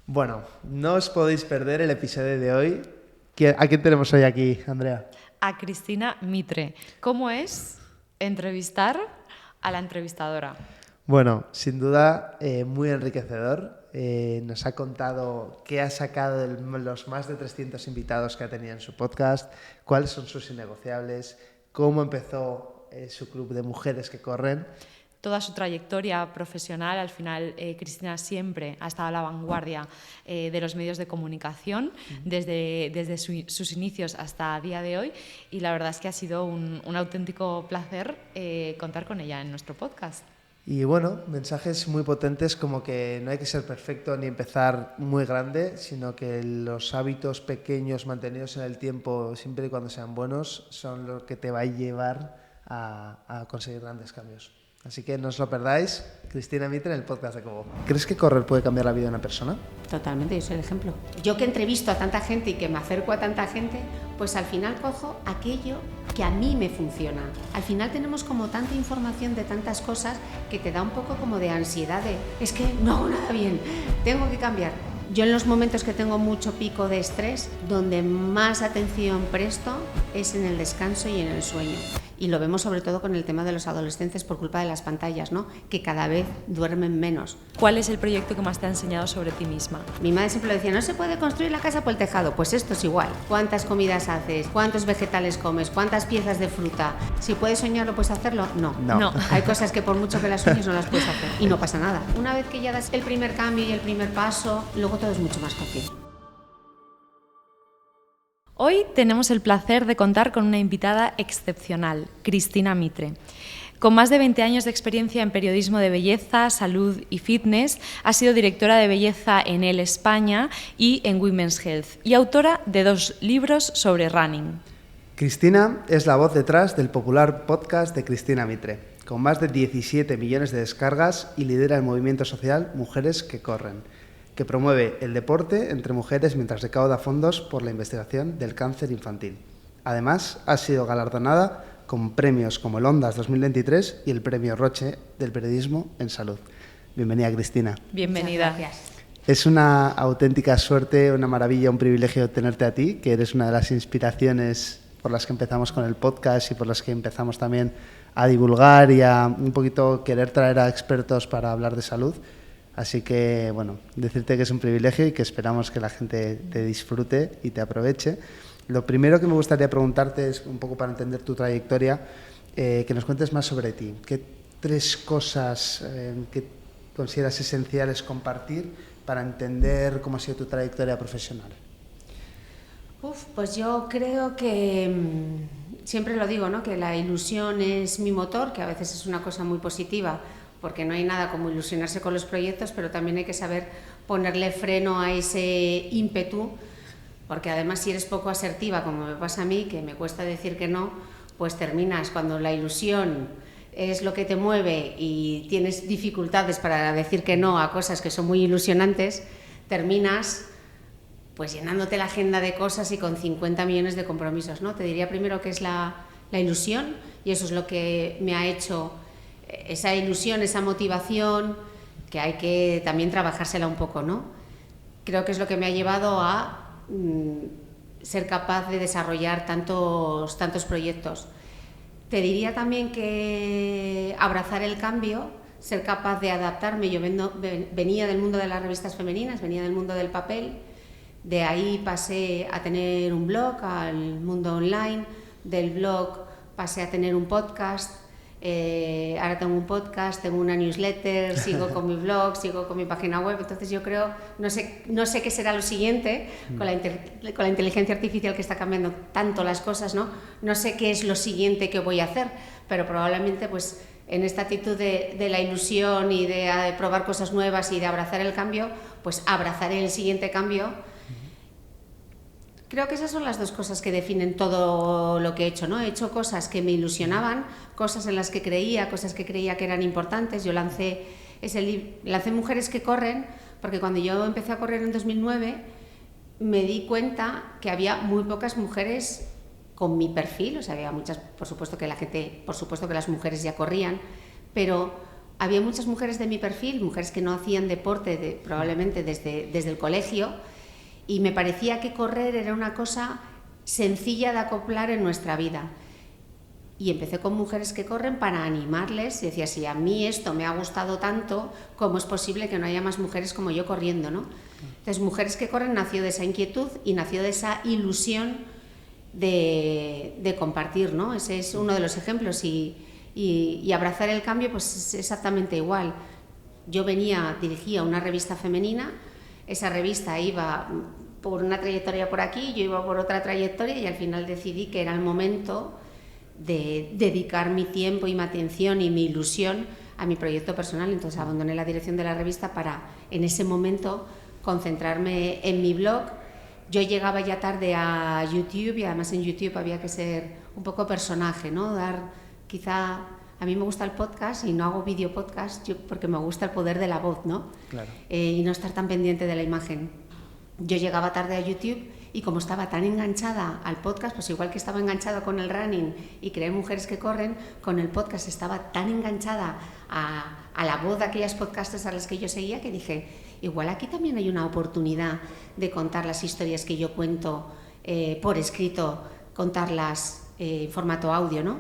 Bueno, no os podéis perder el episodio de hoy. ¿A quién tenemos hoy aquí, Andrea? A Cristina Mitre. ¿Cómo es entrevistar a la entrevistadora? Bueno, sin duda muy enriquecedor. Nos ha contado qué ha sacado de los más de 300 invitados que ha tenido en su podcast, cuáles son sus innegociables, cómo empezó su club de mujeres que corren. Toda su trayectoria profesional, al final Cristina siempre ha estado a la vanguardia de los medios de comunicación, desde sus inicios hasta el día de hoy, y la verdad es que ha sido un auténtico placer contar con ella en nuestro podcast. Y bueno, mensajes muy potentes como que no hay que ser perfecto ni empezar muy grande, sino que los hábitos pequeños mantenidos en el tiempo, siempre y cuando sean buenos, son lo que te va a llevar a conseguir grandes cambios. Así que no os lo perdáis, Cristina Mitre en el podcast de Cobo. ¿Crees que correr puede cambiar la vida de una persona? Totalmente, yo soy el ejemplo. Yo que entrevisto a tanta gente y que me acerco a tanta gente, pues al final cojo aquello que a mí me funciona. Al final tenemos como tanta información de tantas cosas que te da un poco como de ansiedad de es que no hago nada bien, tengo que cambiar. Yo en los momentos que tengo mucho pico de estrés, donde más atención presto es en el descanso y en el sueño. Y lo vemos sobre todo con el tema de los adolescentes por culpa de las pantallas, ¿no? Que cada vez duermen menos. ¿Cuál es el proyecto que más te ha enseñado sobre ti misma? Mi madre siempre decía, no se puede construir la casa por el tejado. Pues esto es igual. ¿Cuántas comidas haces? ¿Cuántos vegetales comes? ¿Cuántas piezas de fruta? Si puedes soñarlo, ¿puedes hacerlo? No. Hay cosas que por mucho que las sueñes no las puedes hacer. Y no pasa nada. Una vez que ya das el primer cambio y el primer paso, luego todo es mucho más fácil. Hoy tenemos el placer de contar con una invitada excepcional, Cristina Mitre. Con más de 20 años de experiencia en periodismo de belleza, salud y fitness, ha sido directora de belleza en Elle España y en Women's Health, y autora de 2 libros sobre running. Cristina es la voz detrás del popular podcast de Cristina Mitre, con más de 17 millones de descargas, y lidera el movimiento social Mujeres que Corren, que promueve el deporte entre mujeres mientras recauda fondos por la investigación del cáncer infantil. Además, ha sido galardonada con premios como el Ondas 2023 y el Premio Roche del Periodismo en Salud. Bienvenida, Cristina. Bienvenida. Muchas gracias. Es una auténtica suerte, una maravilla, un privilegio tenerte a ti, que eres una de las inspiraciones por las que empezamos con el podcast y por las que empezamos también a divulgar y a un poquito querer traer a expertos para hablar de salud. Así que, bueno, decirte que es un privilegio y que esperamos que la gente te disfrute y te aproveche. Lo primero que me gustaría preguntarte es, un poco para entender tu trayectoria, que nos cuentes más sobre ti. ¿Qué 3 cosas que consideras esenciales compartir para entender cómo ha sido tu trayectoria profesional? Pues yo creo que, siempre lo digo, ¿no? Que la ilusión es mi motor, que a veces es una cosa muy positiva, porque no hay nada como ilusionarse con los proyectos, pero también hay que saber ponerle freno a ese ímpetu, porque además si eres poco asertiva, como me pasa a mí, que me cuesta decir que no, pues terminas cuando la ilusión es lo que te mueve y tienes dificultades para decir que no a cosas que son muy ilusionantes, terminas pues llenándote la agenda de cosas y con 50 millones de compromisos, ¿no? Te diría primero que es la ilusión, y eso es lo que me ha hecho, esa ilusión, esa motivación, que hay que también trabajársela un poco, ¿no? Creo que es lo que me ha llevado a ser capaz de desarrollar tantos proyectos. Te diría también que abrazar el cambio, ser capaz de adaptarme. Yo venía del mundo de las revistas femeninas, venía del mundo del papel, de ahí pasé a tener un blog, al mundo online, del blog pasé a tener un podcast. Ahora tengo un podcast, tengo una newsletter, sigo con mi blog, sigo con mi página web. Entonces yo creo, no sé qué será lo siguiente con la inteligencia artificial que está cambiando tanto las cosas, ¿no? No sé qué es lo siguiente que voy a hacer, pero probablemente pues en esta actitud de la ilusión y de probar cosas nuevas y de abrazar el cambio, pues abrazaré el siguiente cambio. Creo que esas son las 2 cosas que definen todo lo que he hecho, ¿no? He hecho cosas que me ilusionaban, cosas en las que creía, cosas que creía que eran importantes. Yo lancé Mujeres que Corren, porque cuando yo empecé a correr en 2009 me di cuenta que había muy pocas mujeres con mi perfil. O sea, había muchas, por supuesto que las mujeres ya corrían, pero había muchas mujeres de mi perfil, mujeres que no hacían deporte probablemente desde el colegio, y me parecía que correr era una cosa sencilla de acoplar en nuestra vida. Y empecé con mujeres que corren para animarles, y decía, si a mí esto me ha gustado tanto, ¿cómo es posible que no haya más mujeres como yo corriendo, ¿no? Entonces, Mujeres que Corren nació de esa inquietud y nació de esa ilusión de compartir, ¿no? Ese es uno de los ejemplos, y abrazar el cambio pues es exactamente igual. Yo dirigía una revista femenina, esa revista iba por una trayectoria por aquí, yo iba por otra trayectoria, y al final decidí que era el momento de dedicar mi tiempo y mi atención y mi ilusión a mi proyecto personal. Entonces abandoné la dirección de la revista para en ese momento concentrarme en mi blog. Yo llegaba ya tarde a YouTube, y además en YouTube había que ser un poco personaje, ¿no? Quizá a mí me gusta el podcast y no hago video podcast porque me gusta el poder de la voz, ¿no? Claro. Y no estar tan pendiente de la imagen. Yo llegaba tarde a YouTube, y como estaba tan enganchada al podcast, pues igual que estaba enganchada con el running y creé Mujeres que Corren, con el podcast estaba tan enganchada a la voz de aquellas podcasters a las que yo seguía, que dije, igual aquí también hay una oportunidad de contar las historias que yo cuento por escrito, contarlas en formato audio, ¿no?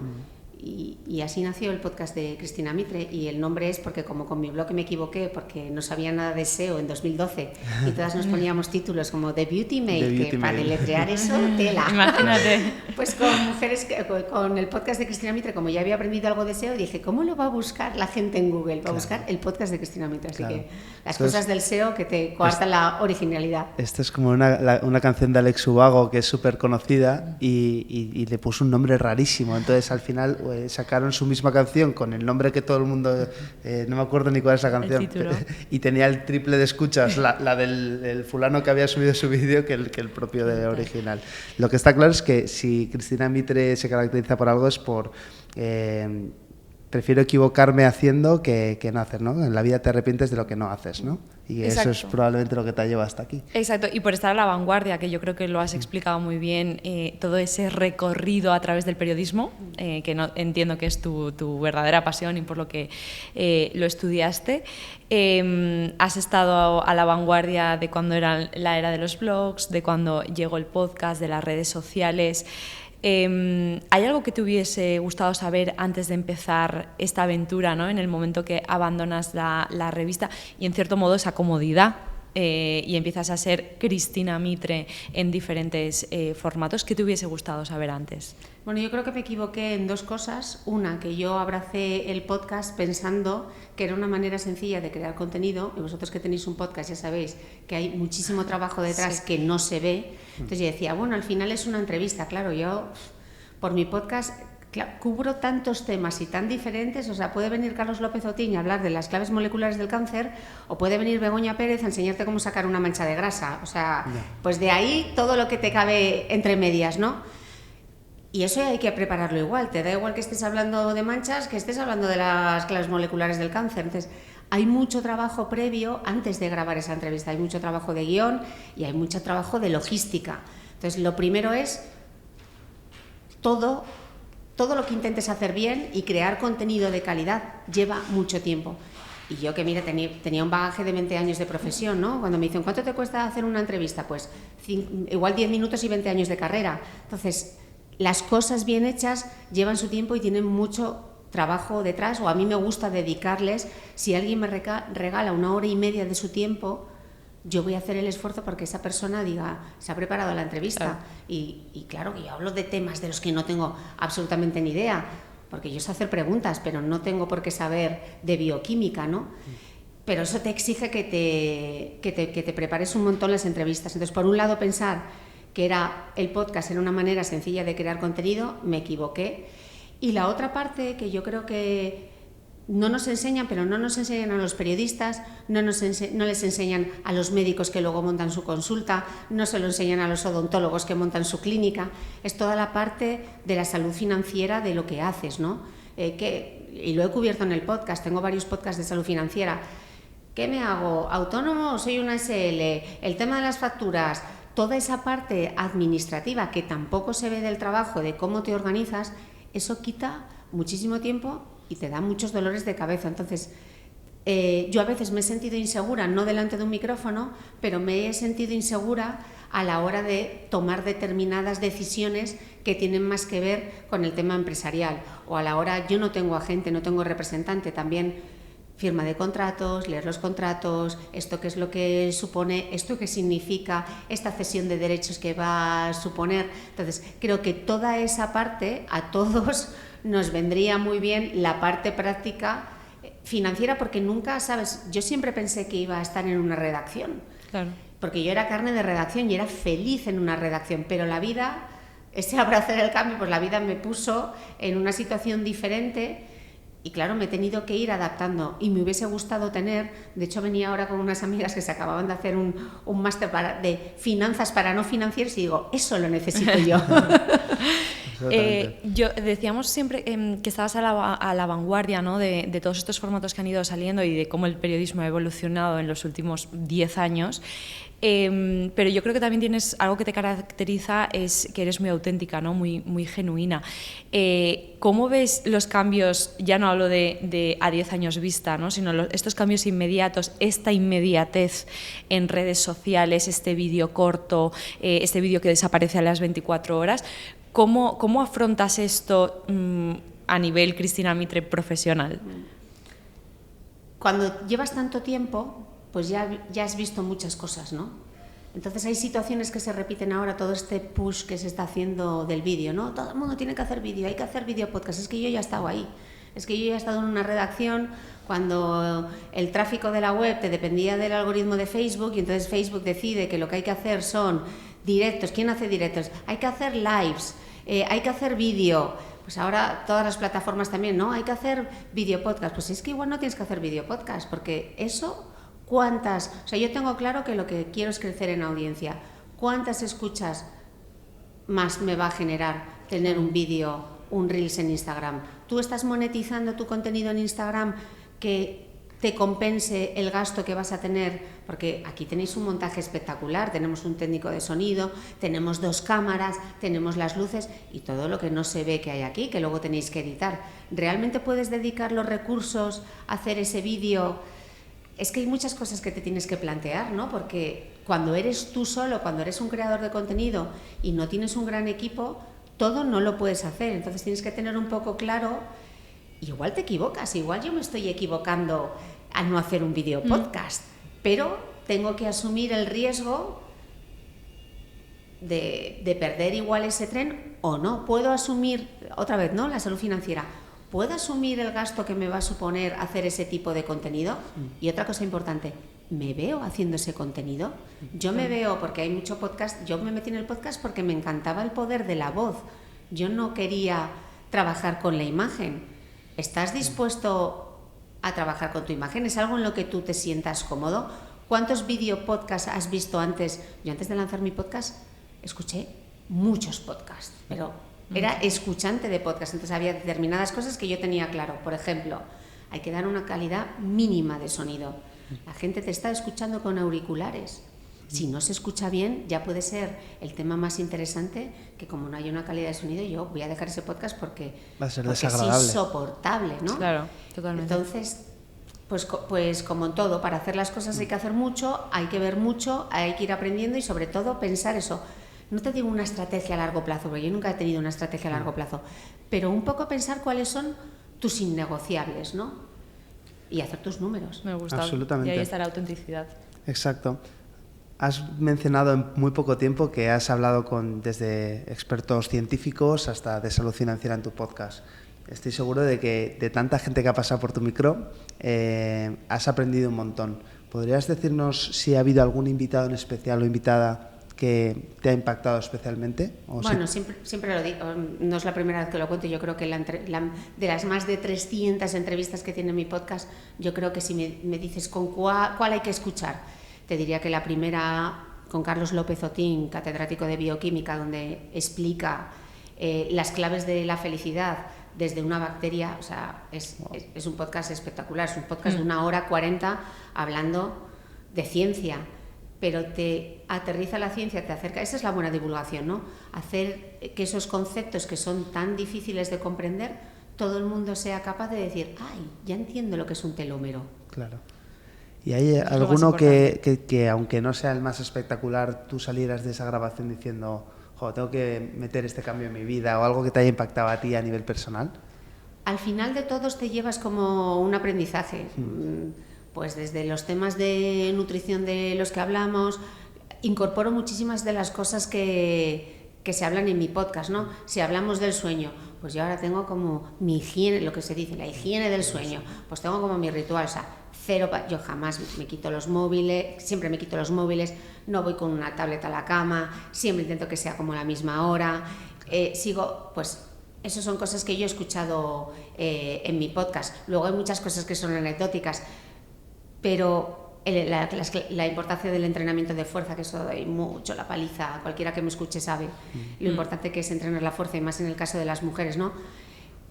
Y así nació el podcast de Cristina Mitre, y el nombre es porque como con mi blog me equivoqué porque no sabía nada de SEO en 2012 y todas nos poníamos títulos como The Beauty Mail, que para deletrear eso, tela. Imagínate. Pues con el podcast de Cristina Mitre, como ya había aprendido algo de SEO, dije, ¿cómo lo va a buscar la gente en Google? Va a buscar el podcast de Cristina Mitre, así que las cosas del SEO que te coartan la originalidad. Esto es como una canción de Alex Ubago que es súper conocida, y le puso un nombre rarísimo, entonces al final sacaron su misma canción con el nombre que todo el mundo, no me acuerdo ni cuál es la canción, y tenía el triple de escuchas la del fulano que había subido su vídeo que el propio de original. Lo que está claro es que si Cristina Mitre se caracteriza por algo es por prefiero equivocarme haciendo que no hacer, ¿no? En la vida te arrepientes de lo que no haces, ¿no? Y Exacto. Eso es probablemente lo que te ha llevado hasta aquí. Exacto, y por estar a la vanguardia, que yo creo que lo has explicado muy bien, todo ese recorrido a través del periodismo, que no, entiendo que es tu verdadera pasión y por lo que lo estudiaste. Has estado a la vanguardia de cuando era la era de los blogs, de cuando llegó el podcast, de las redes sociales. ¿Hay algo que te hubiese gustado saber antes de empezar esta aventura, ¿no? En el momento que abandonas la revista y en cierto modo esa comodidad y empiezas a ser Cristina Mitre en diferentes formatos? ¿Qué te hubiese gustado saber antes? Bueno, yo creo que me equivoqué en dos cosas. Una, que yo abracé el podcast pensando que era una manera sencilla de crear contenido, y vosotros que tenéis un podcast ya sabéis que hay muchísimo trabajo detrás que no se ve. Entonces yo decía, bueno, al final es una entrevista. Claro, yo por mi podcast cubro tantos temas y tan diferentes, o sea, puede venir Carlos López Otín a hablar de las claves moleculares del cáncer, o puede venir Begoña Pérez a enseñarte cómo sacar una mancha de grasa. O sea, pues de ahí todo lo que te cabe entre medias, ¿no? Y eso hay que prepararlo igual, te da igual que estés hablando de manchas, que estés hablando de las claves moleculares del cáncer. Entonces, hay mucho trabajo previo antes de grabar esa entrevista, hay mucho trabajo de guión y hay mucho trabajo de logística. Entonces, lo primero es todo lo que intentes hacer bien, y crear contenido de calidad lleva mucho tiempo. Y yo que, mira, tenía un bagaje de 20 años de profesión, ¿no? Cuando me dicen, ¿cuánto te cuesta hacer una entrevista? Pues igual 10 minutos y 20 años de carrera. Entonces, las cosas bien hechas llevan su tiempo y tienen mucho trabajo detrás, o a mí me gusta dedicarles. Si alguien me regala 1 hora y media de su tiempo, yo voy a hacer el esfuerzo porque esa persona diga, se ha preparado la entrevista. Claro. Y claro que yo hablo de temas de los que no tengo absolutamente ni idea, porque yo sé hacer preguntas, pero no tengo por qué saber de bioquímica, ¿no? Pero eso te exige que te prepares un montón las entrevistas. Entonces, por un lado, pensar que el podcast era una manera sencilla de crear contenido, me equivoqué. Y la otra parte que yo creo que no nos enseñan, pero no nos enseñan a los periodistas, no les enseñan a los médicos que luego montan su consulta, no se lo enseñan a los odontólogos que montan su clínica, es toda la parte de la salud financiera de lo que haces, ¿no? Y lo he cubierto en el podcast, tengo varios podcasts de salud financiera. ¿Qué me hago? ¿Autónomo o soy una SL? El tema de las facturas, toda esa parte administrativa que tampoco se ve del trabajo, de cómo te organizas, eso quita muchísimo tiempo y te da muchos dolores de cabeza. Entonces, yo a veces me he sentido insegura, no delante de un micrófono, pero me he sentido insegura a la hora de tomar determinadas decisiones que tienen más que ver con el tema empresarial, o a la hora, yo no tengo agente, no tengo representante, también firma de contratos, leer los contratos, esto qué es lo que supone, esto qué significa, esta cesión de derechos que va a suponer. Entonces, creo que toda esa parte a todos nos vendría muy bien, la parte práctica financiera, porque nunca, ¿sabes? Yo siempre pensé que iba a estar en una redacción. Claro. Porque yo era carne de redacción y era feliz en una redacción, pero la vida, ese abrazo del cambio, pues la vida me puso en una situación diferente y claro, me he tenido que ir adaptando y me hubiese gustado tener, de hecho venía ahora con unas amigas que se acababan de hacer un máster de finanzas para no financieros y digo, eso lo necesito yo. Yo decíamos siempre que estabas a la vanguardia, ¿no? de todos estos formatos que han ido saliendo y de cómo el periodismo ha evolucionado en los últimos 10 años. Pero yo creo que también tienes algo que te caracteriza, es que eres muy auténtica, ¿no? muy genuina. ¿Cómo ves los cambios? Ya no hablo de a 10 años vista, ¿no? Sino estos cambios inmediatos, esta inmediatez en redes sociales, este vídeo corto, este vídeo que desaparece a las 24 horas. ¿Cómo afrontas esto a nivel Cristina Mitre profesional? Cuando llevas tanto tiempo, pues ya has visto muchas cosas, ¿no? Entonces hay situaciones que se repiten ahora, todo este push que se está haciendo del vídeo, ¿no? Todo el mundo tiene que hacer vídeo, hay que hacer vídeo podcast. Es que yo ya he estado ahí, es que yo ya he estado en una redacción cuando el tráfico de la web te dependía del algoritmo de Facebook y entonces Facebook decide que lo que hay que hacer son directos. ¿Quién hace directos? Hay que hacer lives, hay que hacer vídeo. Pues ahora todas las plataformas también, ¿no? Hay que hacer vídeo podcast. Pues es que igual no tienes que hacer vídeo podcast, porque eso... ¿Cuántas? O sea, yo tengo claro que lo que quiero es crecer en audiencia. ¿Cuántas escuchas más me va a generar tener un vídeo, un Reels en Instagram? ¿Tú estás monetizando tu contenido en Instagram que te compense el gasto que vas a tener? Porque aquí tenéis un montaje espectacular, tenemos un técnico de sonido, tenemos 2 cámaras, tenemos las luces y todo lo que no se ve que hay aquí, que luego tenéis que editar. ¿Realmente puedes dedicar los recursos a hacer ese vídeo? Es que hay muchas cosas que te tienes que plantear, ¿no? Porque cuando eres tú solo, cuando eres un creador de contenido y no tienes un gran equipo, todo no lo puedes hacer. Entonces tienes que tener un poco claro, igual te equivocas, igual yo me estoy equivocando al no hacer un vídeo podcast, pero tengo que asumir el riesgo de perder igual ese tren o no. Puedo asumir, otra vez, ¿no? La salud financiera. ¿Puedo asumir el gasto que me va a suponer hacer ese tipo de contenido? Y otra cosa importante, ¿me veo haciendo ese contenido? Yo me veo, porque hay mucho podcast, yo me metí en el podcast porque me encantaba el poder de la voz. Yo no quería trabajar con la imagen. ¿Estás dispuesto a trabajar con tu imagen? ¿Es algo en lo que tú te sientas cómodo? ¿Cuántos video podcasts has visto antes? Yo antes de lanzar mi podcast escuché muchos podcasts, pero... era escuchante de podcast, entonces había determinadas cosas que yo tenía claro. Por ejemplo, hay que dar una calidad mínima de sonido. La gente te está escuchando con auriculares. Si no se escucha bien, ya puede ser el tema más interesante, que como no hay una calidad de sonido, yo voy a dejar ese podcast porque va a ser es insoportable, ¿no? Claro, totalmente. Entonces, pues como en todo, para hacer las cosas hay que hacer mucho, hay que ver mucho, hay que ir aprendiendo y sobre todo pensar eso. No te digo una estrategia a largo plazo, porque yo nunca he tenido una estrategia a largo plazo, pero un poco pensar cuáles son tus innegociables, ¿no? Y hacer tus números. Me gusta. Absolutamente. Y ahí está la autenticidad. Exacto. Has mencionado en muy poco tiempo que has hablado desde expertos científicos hasta de salud financiera en tu podcast. Estoy seguro de que de tanta gente que ha pasado por tu micro has aprendido un montón. ¿Podrías decirnos si ha habido algún invitado en especial o invitada que te ha impactado especialmente? Bueno, siempre lo digo, no es la primera vez que lo cuento. Yo creo que de las más de 300 entrevistas que tiene mi podcast, yo creo que si me dices con cuál hay que escuchar, te diría que la primera con Carlos López Otín, catedrático de bioquímica, donde explica las claves de la felicidad desde una bacteria. O sea, es un podcast espectacular, es un podcast de 1 hora 40 hablando de ciencia, pero te aterriza la ciencia, te acerca. Esa es la buena divulgación, ¿no? Hacer que esos conceptos que son tan difíciles de comprender todo el mundo sea capaz de decir, ay, ya entiendo lo que es un telómero. Claro. ¿Y hay alguno que aunque no sea el más espectacular, tú salieras de esa grabación diciendo, tengo que meter este cambio en mi vida, o algo que te haya impactado a ti a nivel personal? Al final de todos te llevas como un aprendizaje, pues desde los temas de nutrición de los que hablamos, incorporo muchísimas de las cosas que se hablan en mi podcast, ¿no? Si hablamos del sueño, pues yo ahora tengo como mi higiene, lo que se dice, la higiene del sueño, pues tengo como mi ritual, o sea, yo jamás me quito los móviles, siempre me quito los móviles, no voy con una tableta a la cama, siempre intento que sea como a la misma hora, sigo, pues esas son cosas que yo he escuchado en mi podcast. Luego hay muchas cosas que son anecdóticas, pero la importancia del entrenamiento de fuerza, que eso doy mucho la paliza, cualquiera que me escuche sabe lo importante que es entrenar la fuerza, y más en el caso de las mujeres, ¿no?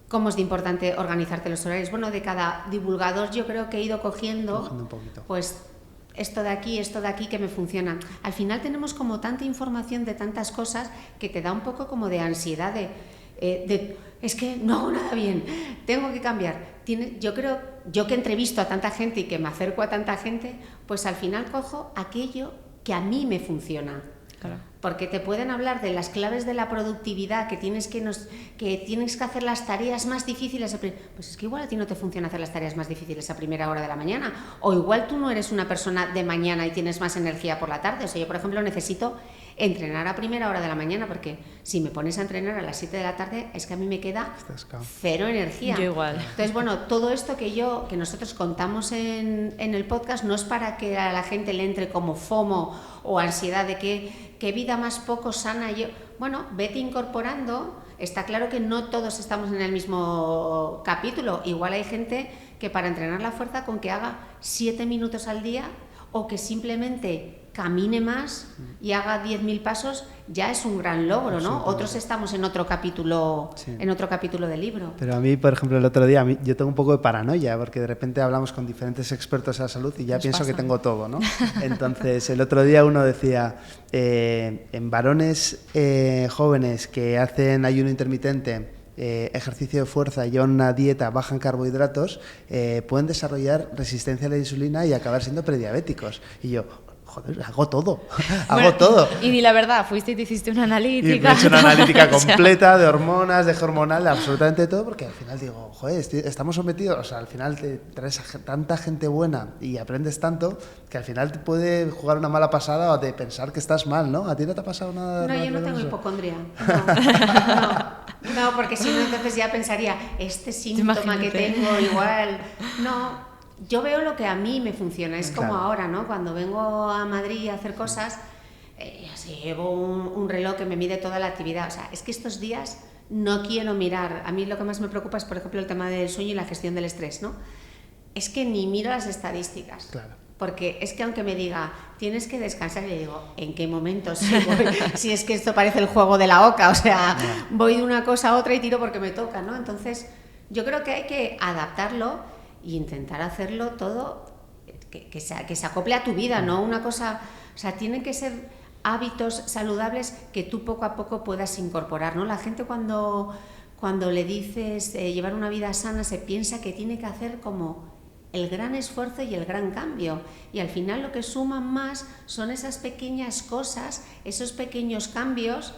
¿Cómo es de importante organizarte los horarios? Bueno, de cada divulgador yo creo que he ido cogiendo un poquito. Pues esto de aquí que me funciona. Al final tenemos como tanta información de tantas cosas que te da un poco como de ansiedad es que no hago nada bien, tengo que cambiar. Yo creo, yo que entrevisto a tanta gente y que me acerco a tanta gente, pues al final cojo aquello que a mí me funciona. Claro. Porque te pueden hablar de las claves de la productividad, que tienes que hacer las tareas más difíciles. Pues es que igual a ti no te funciona hacer las tareas más difíciles a primera hora de la mañana, o igual tú no eres una persona de mañana y tienes más energía por la tarde. O sea, yo por ejemplo necesito entrenar a primera hora de la mañana, porque si me pones a entrenar a las 7 de la tarde es que a mí me queda cero energía. Yo igual. Entonces, bueno, todo esto que nosotros contamos en el podcast no es para que a la gente le entre como FOMO o ansiedad de qué vida más poco sana. Bueno, vete incorporando. Está claro que no todos estamos en el mismo capítulo. Igual hay gente que para entrenar la fuerza, con que haga 7 minutos al día, o que simplemente camine más y haga 10.000 pasos, ya es un gran logro, ¿no? Otros estamos en otro capítulo, en otro capítulo del libro. Pero a mí, por ejemplo, el otro día, yo tengo un poco de paranoia, porque de repente hablamos con diferentes expertos en la salud y ya pienso que tengo todo, ¿no? Entonces, el otro día uno decía, en varones jóvenes que hacen ayuno intermitente, ejercicio de fuerza, llevan una dieta baja en carbohidratos, pueden desarrollar resistencia a la insulina y acabar siendo prediabéticos. Y yo, joder, hago todo, hago todo. Y di la verdad, fuiste y te hiciste una analítica. Y me he hecho una analítica completa de hormonas, de hormonal, de absolutamente todo, porque al final digo, joder, estamos sometidos, o sea, al final te traes a tanta gente buena y aprendes tanto que al final te puede jugar una mala pasada o de pensar que estás mal, ¿no? ¿A ti no te ha pasado nada? No, yo no tengo hipocondria. No, porque si no, entonces ya pensaría, este síntoma que tengo igual. No. Yo veo lo que a mí me funciona, es como ahora, ¿no? Cuando vengo a Madrid a hacer cosas, llevo un reloj que me mide toda la actividad. O sea, es que estos días no quiero mirar. A mí lo que más me preocupa es, por ejemplo, el tema del sueño y la gestión del estrés, ¿no? Es que ni miro las estadísticas. Claro. Porque es que aunque me diga, tienes que descansar, y le digo, ¿en qué momento? Si es que esto parece el juego de la oca, o sea, voy de una cosa a otra y tiro porque me toca, ¿no? Entonces, yo creo que hay que adaptarlo y intentar hacerlo todo que se acople a tu vida, ¿no? Una cosa, o sea, tienen que ser hábitos saludables que tú poco a poco puedas incorporar, ¿no? La gente cuando le dices llevar una vida sana se piensa que tiene que hacer como el gran esfuerzo y el gran cambio, y al final lo que suman más son esas pequeñas cosas, esos pequeños cambios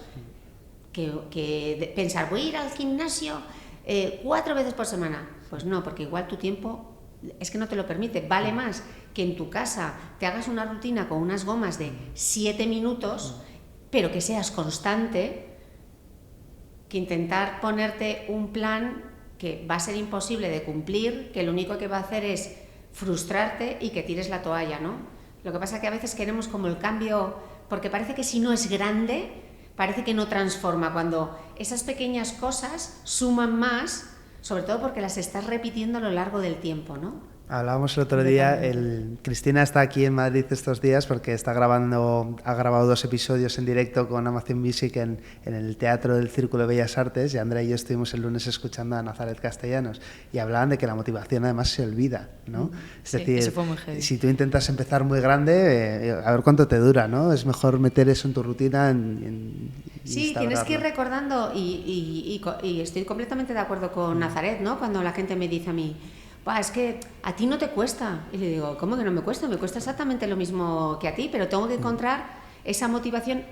que pensar, voy a ir al gimnasio 4 veces por semana. Pues no, porque igual tu tiempo es que no te lo permite. Vale más que en tu casa te hagas una rutina con unas gomas de 7 minutos, pero que seas constante, que intentar ponerte un plan que va a ser imposible de cumplir, que lo único que va a hacer es frustrarte y que tires la toalla, ¿no? Lo que pasa es que a veces queremos como el cambio, porque parece que si no es grande, parece que no transforma, cuando esas pequeñas cosas suman más, sobre todo porque las estás repitiendo a lo largo del tiempo, ¿no? Hablábamos el otro día, Cristina está aquí en Madrid estos días porque ha grabado 2 episodios en directo con Amazon Music en el Teatro del Círculo de Bellas Artes, y Andrea y yo estuvimos el lunes escuchando a Nazaret Castellanos y hablaban de que la motivación además se olvida, ¿no? Es decir, eso fue muy heavy. Si tú intentas empezar muy grande, a ver cuánto te dura, ¿no? Es mejor meter eso en tu rutina y Sí, tienes que ir recordando y estoy completamente de acuerdo con Nazaret, ¿no? Cuando la gente me dice a mí, es que a ti no te cuesta. Y le digo, ¿cómo que no me cuesta? Me cuesta exactamente lo mismo que a ti, pero tengo que encontrar esa motivación,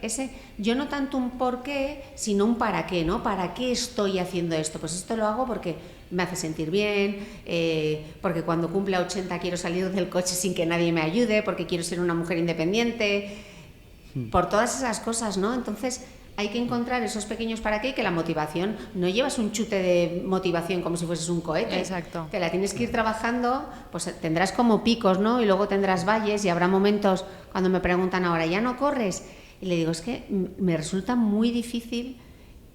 yo no tanto un por qué, sino un para qué, ¿no? ¿Para qué estoy haciendo esto? Pues esto lo hago porque me hace sentir bien, porque cuando cumpla 80 quiero salir del coche sin que nadie me ayude, porque quiero ser una mujer independiente, por todas esas cosas, ¿no? Entonces hay que encontrar esos pequeños para qué, que la motivación, no llevas un chute de motivación como si fueses un cohete. Exacto. Te la tienes que ir trabajando, pues tendrás como picos, ¿no? Y luego tendrás valles y habrá momentos cuando me preguntan ahora, ¿ya no corres? Y le digo, es que me resulta muy difícil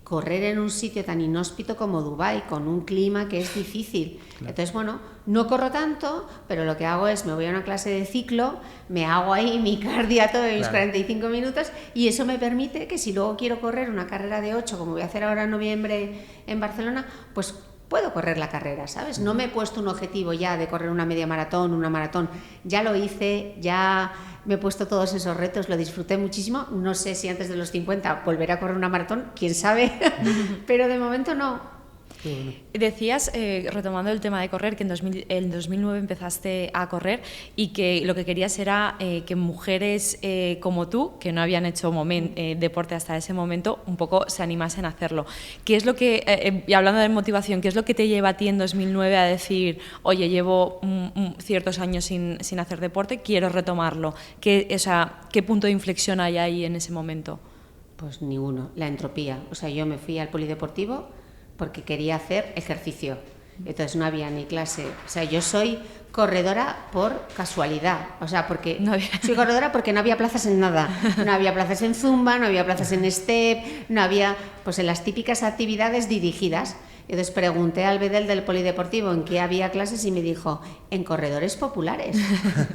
correr en un sitio tan inhóspito como Dubái, con un clima que es difícil. Claro. Entonces, bueno, no corro tanto, pero lo que hago es, me voy a una clase de ciclo, me hago ahí mi cardio de mis 45 minutos y eso me permite que si luego quiero correr una carrera de 8, como voy a hacer ahora en noviembre en Barcelona, pues puedo correr la carrera, ¿sabes? No me he puesto un objetivo ya de correr una media maratón, una maratón. Ya lo hice, ya me he puesto todos esos retos, lo disfruté muchísimo. No sé si antes de los 50 volveré a correr una maratón, quién sabe, pero de momento no. Bueno. Decías, retomando el tema de correr, que en 2009 empezaste a correr y que lo que querías era que mujeres como tú, que no habían hecho deporte hasta ese momento, un poco se animasen a hacerlo. ¿Qué es lo que, y hablando de motivación, qué es lo que te lleva a ti en 2009 a decir, oye, llevo ciertos años sin hacer deporte, quiero retomarlo? ¿Qué punto de inflexión hay ahí en ese momento? Pues ninguno, la entropía. O sea, yo me fui al polideportivo porque quería hacer ejercicio. Entonces no había ni clase. O sea, yo soy corredora por casualidad. O sea, porque soy corredora porque no había plazas en nada. No había plazas en Zumba, no había plazas en Step, no había, pues en las típicas actividades dirigidas. Entonces pregunté al bedel del polideportivo en qué había clases y me dijo, en corredores populares.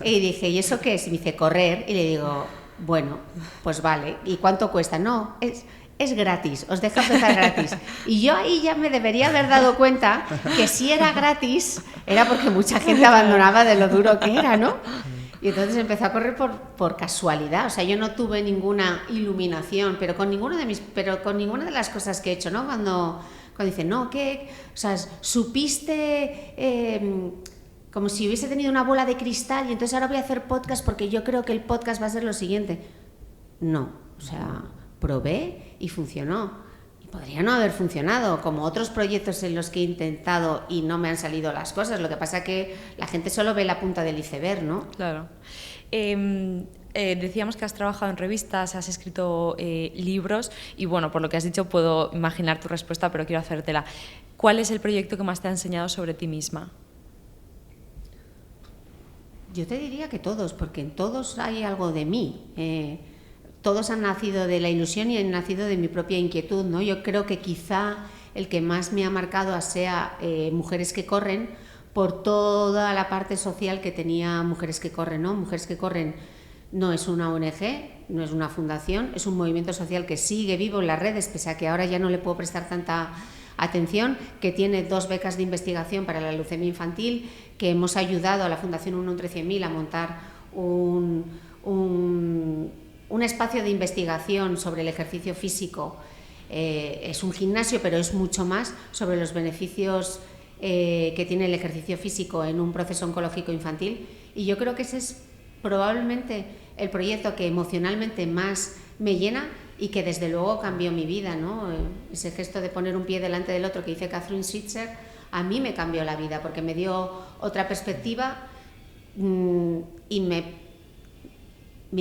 Y dije, ¿y eso qué es? Y me dice, correr. Y le digo, bueno, pues vale. ¿Y cuánto cuesta? No, es gratis, os deja empezar gratis. Y yo ahí ya me debería haber dado cuenta que si era gratis era porque mucha gente abandonaba de lo duro que era, ¿no? Y entonces empecé a correr por casualidad. O sea, yo no tuve ninguna iluminación, pero con ninguna de las cosas que he hecho, ¿no? Cuando dicen, no, ¿qué? O sea, supiste... como si hubiese tenido una bola de cristal y entonces ahora voy a hacer podcast porque yo creo que el podcast va a ser lo siguiente. No, o sea, probé y funcionó. Y podría no haber funcionado, como otros proyectos en los que he intentado y no me han salido las cosas. Lo que pasa es que la gente solo ve la punta del iceberg, ¿no? Claro. Decíamos que has trabajado en revistas, has escrito libros y, bueno, por lo que has dicho puedo imaginar tu respuesta, pero quiero hacértela. ¿Cuál es el proyecto que más te ha enseñado sobre ti misma? Yo te diría que todos, porque en todos hay algo de mí. Todos han nacido de la ilusión y han nacido de mi propia inquietud, ¿no? Yo creo que quizá el que más me ha marcado sea Mujeres que Corren, por toda la parte social que tenía Mujeres que Corren, ¿no? Mujeres que Corren no es una ONG, no es una fundación, es un movimiento social que sigue vivo en las redes, pese a que ahora ya no le puedo prestar tanta atención, que tiene 2 becas de investigación para la leucemia infantil, que hemos ayudado a la Fundación 1 entre 100.000 a montar un espacio de investigación sobre el ejercicio físico. Es un gimnasio, pero es mucho más sobre los beneficios que tiene el ejercicio físico en un proceso oncológico infantil. Y yo creo que ese es probablemente el proyecto que emocionalmente más me llena y que desde luego cambió mi vida, ¿no? Ese gesto de poner un pie delante del otro que dice Catherine Switzer, a mí me cambió la vida porque me dio otra perspectiva y me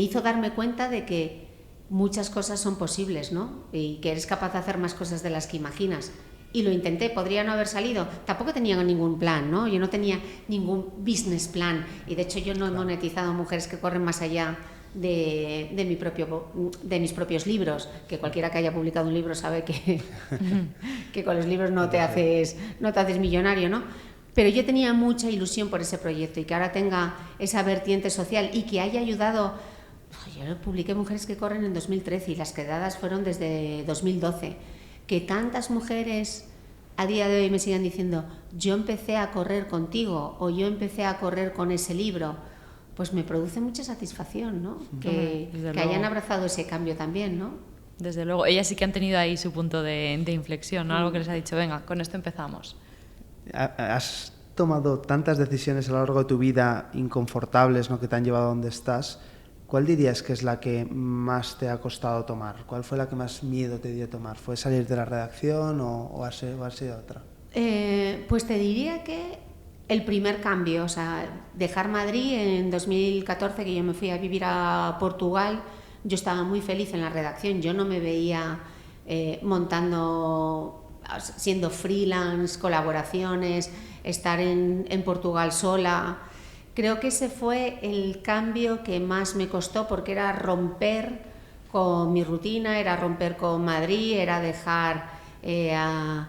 hizo darme cuenta de que muchas cosas son posibles, ¿no? Y que eres capaz de hacer más cosas de las que imaginas. Y lo intenté, podría no haber salido. Tampoco tenía ningún plan, ¿no? Yo no tenía ningún business plan. Y de hecho yo no he monetizado Mujeres que Corren más allá de mis propios libros, que cualquiera que haya publicado un libro sabe que con los libros no te haces millonario, ¿no? Pero yo tenía mucha ilusión por ese proyecto y que ahora tenga esa vertiente social y que haya ayudado. Yo publiqué Mujeres que Corren en 2013 y las quedadas fueron desde 2012. Que tantas mujeres a día de hoy me sigan diciendo yo empecé a correr contigo o yo empecé a correr con ese libro, pues me produce mucha satisfacción, ¿no? Que hayan abrazado ese cambio también, ¿no? Desde luego, ellas sí que han tenido ahí su punto de inflexión, ¿no? Algo que les ha dicho, venga, con esto empezamos. Has tomado tantas decisiones a lo largo de tu vida inconfortables, ¿no?, que te han llevado a donde estás. ¿Cuál dirías que es la que más te ha costado tomar? ¿Cuál fue la que más miedo te dio tomar? ¿Fue salir de la redacción o ha sido otra? Pues te diría que el primer cambio, o sea, dejar Madrid en 2014, que yo me fui a vivir a Portugal. Yo estaba muy feliz en la redacción, yo no me veía siendo freelance, colaboraciones, estar en Portugal sola. Creo que ese fue el cambio que más me costó, porque era romper con mi rutina, era romper con Madrid, era dejar a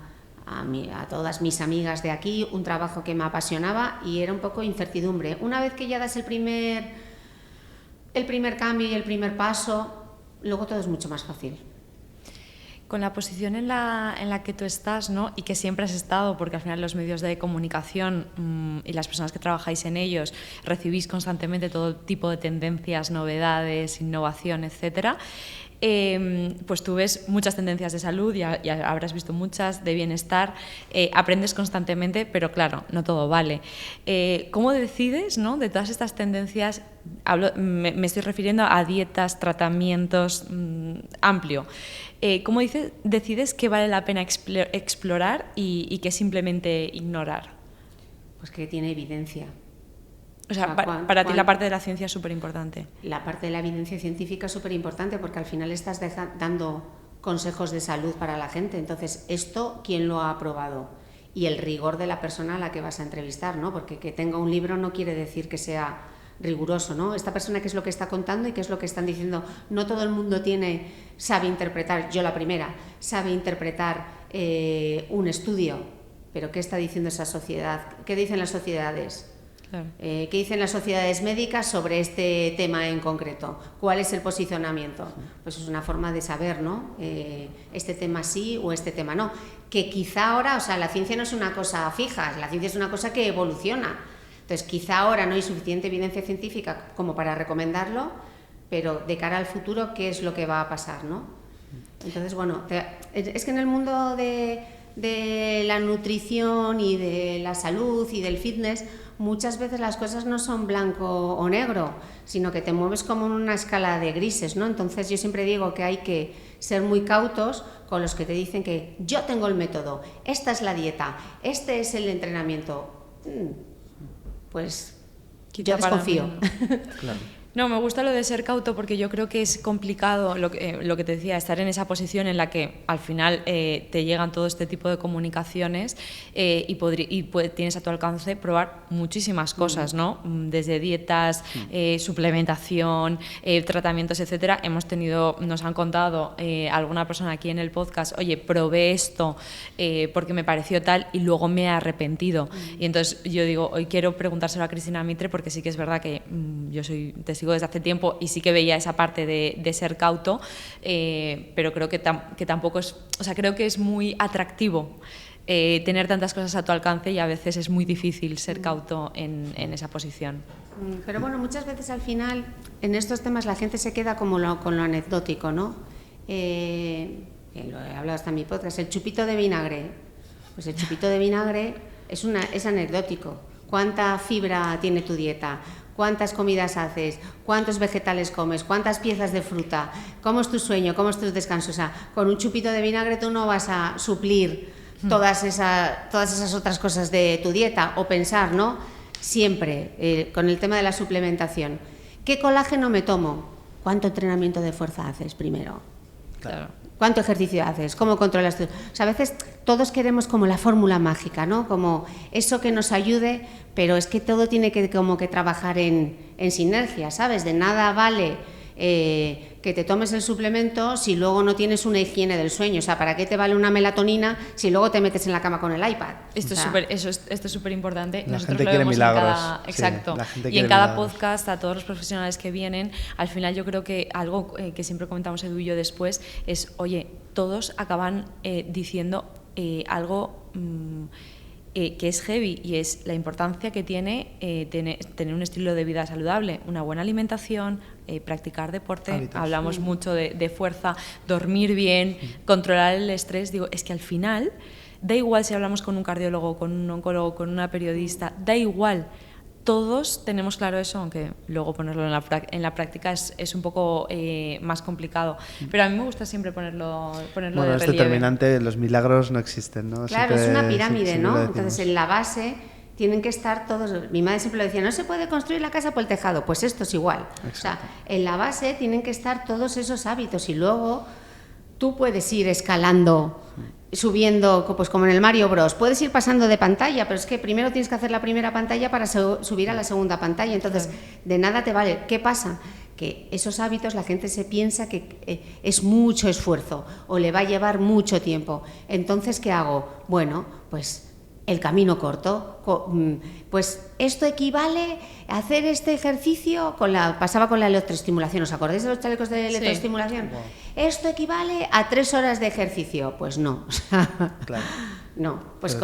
todas mis amigas de aquí, un trabajo que me apasionaba, y era un poco incertidumbre. Una vez que ya das el primer cambio y el primer paso, luego todo es mucho más fácil. Con la posición en la que tú estás, ¿no?, y que siempre has estado, porque al final los medios de comunicación y las personas que trabajáis en ellos recibís constantemente todo tipo de tendencias, novedades, innovación, etcétera. Pues tú ves muchas tendencias de salud, ya habrás visto muchas, de bienestar, aprendes constantemente, pero claro, no todo vale. ¿Cómo decides, ¿no?, de todas estas tendencias? Me estoy refiriendo a dietas, tratamientos, amplio. ¿Cómo decides qué vale la pena explorar y qué simplemente ignorar? Pues que tiene evidencia. O sea, para ti la parte de la ciencia es súper importante. La parte de la evidencia científica es súper importante, porque al final estás dando consejos de salud para la gente. Entonces, ¿esto quién lo ha aprobado? Y el rigor de la persona a la que vas a entrevistar, ¿no? Porque que tenga un libro no quiere decir que sea riguroso, ¿no? Esta persona, ¿qué es lo que está contando y qué es lo que están diciendo? No todo el mundo sabe interpretar, yo la primera, sabe interpretar un estudio, pero ¿qué está diciendo esa sociedad? ¿Qué dicen las sociedades? Claro. ¿Qué dicen las sociedades médicas sobre este tema en concreto? ¿Cuál es el posicionamiento? Pues es una forma de saber, ¿no? Este tema sí o este tema no. Que quizá ahora, o sea, la ciencia no es una cosa fija, la ciencia es una cosa que evoluciona. Entonces, quizá ahora no hay suficiente evidencia científica como para recomendarlo, pero de cara al futuro, ¿qué es lo que va a pasar, ¿no? Entonces, bueno, es que en el mundo de la nutrición y de la salud y del fitness, muchas veces las cosas no son blanco o negro, sino que te mueves como en una escala de grises, ¿no? Entonces yo siempre digo que hay que ser muy cautos con los que te dicen que yo tengo el método, esta es la dieta, este es el entrenamiento. Pues yo desconfío. Claro. No, me gusta lo de ser cauto, porque yo creo que es complicado lo que te decía, estar en esa posición en la que al final te llegan todo este tipo de comunicaciones tienes a tu alcance probar muchísimas cosas, ¿no? Desde dietas, suplementación, tratamientos, etcétera. Nos han contado alguna persona aquí en el podcast, oye, probé esto porque me pareció tal y luego me he arrepentido. Y entonces yo digo, hoy quiero preguntárselo a Cristina Mitre, porque sí que es verdad que yo soy testigo desde hace tiempo y sí que veía esa parte de ser cauto, pero creo que tampoco es, o sea, creo que es muy atractivo tener tantas cosas a tu alcance, y a veces es muy difícil ser cauto en esa posición. Pero bueno, muchas veces al final en estos temas la gente se queda como con lo anecdótico, ¿no? Lo he hablado hasta en mi podcast, el chupito de vinagre. Pues el chupito de vinagre es anecdótico. ¿Cuánta fibra tiene tu dieta? ¿Cuántas comidas haces? ¿Cuántos vegetales comes? ¿Cuántas piezas de fruta? ¿Cómo es tu sueño? ¿Cómo es tu descanso? O sea, con un chupito de vinagre tú no vas a suplir todas esas otras cosas de tu dieta, o pensar, ¿no? Siempre con el tema de la suplementación. ¿Qué colágeno me tomo? ¿Cuánto entrenamiento de fuerza haces primero? Claro. ¿Cuánto ejercicio haces? ¿Cómo controlas tú? O sea, a veces todos queremos como la fórmula mágica, ¿no? Como eso que nos ayude, pero es que todo tiene que como que trabajar en sinergia, ¿sabes? De nada vale que te tomes el suplemento si luego no tienes una higiene del sueño. O sea, ¿para qué te vale una melatonina si luego te metes en la cama con el iPad? Esto es súper importante. La Nosotros gente lo quiere vemos milagros. Exacto. Sí, y en cada podcast, a todos los profesionales que vienen, al final yo creo que algo que siempre comentamos Edu y yo después es, oye, todos acaban diciendo algo que es heavy, y es la importancia que tiene tener un estilo de vida saludable, una buena alimentación, practicar deporte, hábitos. hablamos mucho de fuerza, dormir bien, controlar el estrés. Digo, es que al final da igual si hablamos con un cardiólogo, con un oncólogo, con una periodista, da igual. Todos tenemos claro eso, aunque luego ponerlo en la práctica es un poco más complicado. Pero a mí me gusta siempre ponerlo Bueno, de es relieve. determinante, los milagros no existen, ¿no? Claro, Siempre- es una pirámide, siempre ¿no? lo decimos. Entonces, en la base tienen que estar todos... Mi madre siempre lo decía, no se puede construir la casa por el tejado. Pues esto es igual. O sea, en la base tienen que estar todos esos hábitos y luego tú puedes ir escalando, subiendo, pues como en el Mario Bros. Puedes ir pasando de pantalla, pero es que primero tienes que hacer la primera pantalla para subir a la segunda pantalla. Entonces, de nada te vale. ¿Qué pasa? Que esos hábitos la gente se piensa que es mucho esfuerzo o le va a llevar mucho tiempo. Entonces, ¿qué hago? Bueno, pues el camino corto. Pues esto equivale a hacer este ejercicio pasaba con la electroestimulación. ¿Os acordáis de los chalecos de electroestimulación? Wow. Esto equivale a 3 horas de ejercicio. Pues no. Claro. No, pues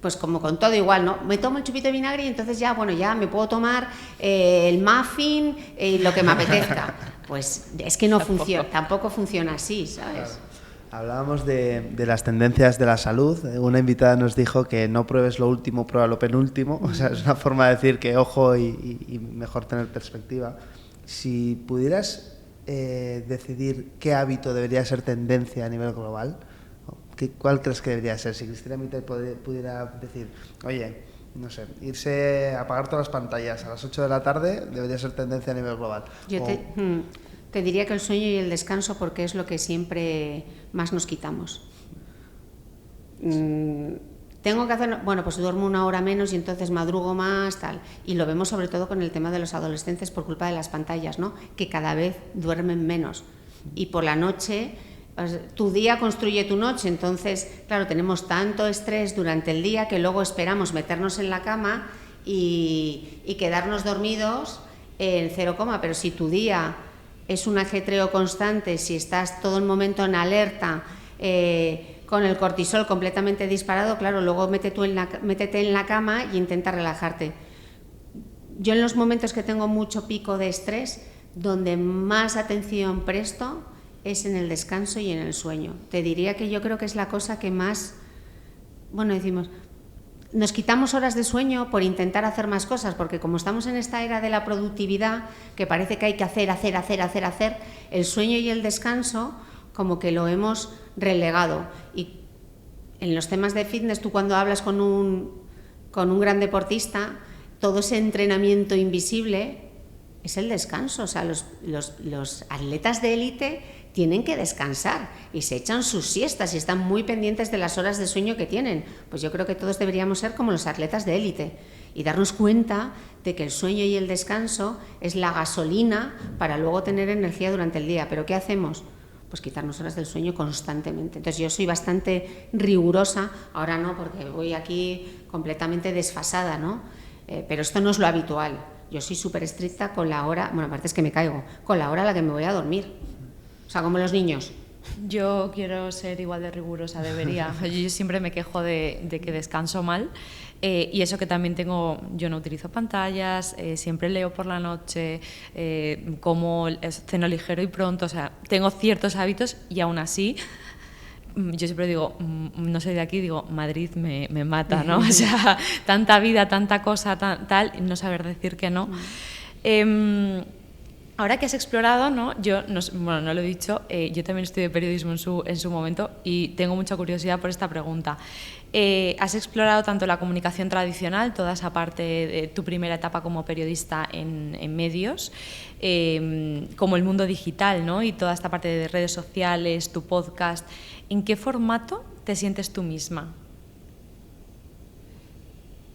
pues como con todo igual, ¿no? Me tomo el chupito de vinagre y entonces ya, bueno, ya me puedo tomar el muffin, lo que me apetezca. Pues es que no funciona, tampoco funciona así, ¿sabes? Claro. Hablábamos de las tendencias de la salud. Una invitada nos dijo que no pruebes lo último, prueba lo penúltimo. O sea, es una forma de decir que ojo y mejor tener perspectiva. Si pudieras decidir qué hábito debería ser tendencia a nivel global, ¿cuál crees que debería ser? Si Cristina Mitre pudiera decir, oye, no sé, irse a apagar todas las pantallas a las 8 de la tarde debería ser tendencia a nivel global. Yo te diría que el sueño y el descanso, porque es lo que siempre más nos quitamos. Tengo que hacer, bueno, pues duermo 1 hora menos y entonces madrugo más, tal. Y lo vemos sobre todo con el tema de los adolescentes por culpa de las pantallas, ¿no? Que cada vez duermen menos. Y por la noche, tu día construye tu noche. Entonces, claro, tenemos tanto estrés durante el día que luego esperamos meternos en la cama y quedarnos dormidos en 0, pero si tu día es un ajetreo constante, si estás todo el momento en alerta, con el cortisol completamente disparado, claro, luego métete en la cama e intenta relajarte. Yo en los momentos que tengo mucho pico de estrés, donde más atención presto es en el descanso y en el sueño. Te diría que yo creo que es la cosa que más, bueno, decimos, nos quitamos horas de sueño por intentar hacer más cosas, porque como estamos en esta era de la productividad, que parece que hay que hacer, el sueño y el descanso como que lo hemos relegado. Y en los temas de fitness, tú cuando hablas con un gran deportista, todo ese entrenamiento invisible es el descanso. O sea, los atletas de élite tienen que descansar y se echan sus siestas y están muy pendientes de las horas de sueño que tienen. Pues yo creo que todos deberíamos ser como los atletas de élite y darnos cuenta de que el sueño y el descanso es la gasolina para luego tener energía durante el día. ¿Pero qué hacemos? Pues quitarnos horas del sueño constantemente. Entonces yo soy bastante rigurosa, ahora no, porque voy aquí completamente desfasada, ¿no? Pero esto no es lo habitual. Yo soy súper estricta con la hora, bueno, aparte es que me caigo, con la hora a la que me voy a dormir. O sea, como los niños. Yo quiero ser igual de rigurosa, debería. Yo siempre me quejo de que descanso mal. Y eso que también tengo, yo no utilizo pantallas, siempre leo por la noche, como ceno ligero y pronto, o sea, tengo ciertos hábitos y aún así, yo siempre digo, no soy de aquí, digo, Madrid me mata, ¿no? O sea, tanta vida, tanta cosa, tal, y no saber decir que no. Ahora que has explorado, ¿no? Yo no lo he dicho, yo también estudié periodismo en su momento y tengo mucha curiosidad por esta pregunta. Has explorado tanto la comunicación tradicional, toda esa parte de tu primera etapa como periodista en medios, como el mundo digital, ¿no? Y toda esta parte de redes sociales, tu podcast. ¿En qué formato te sientes tú misma?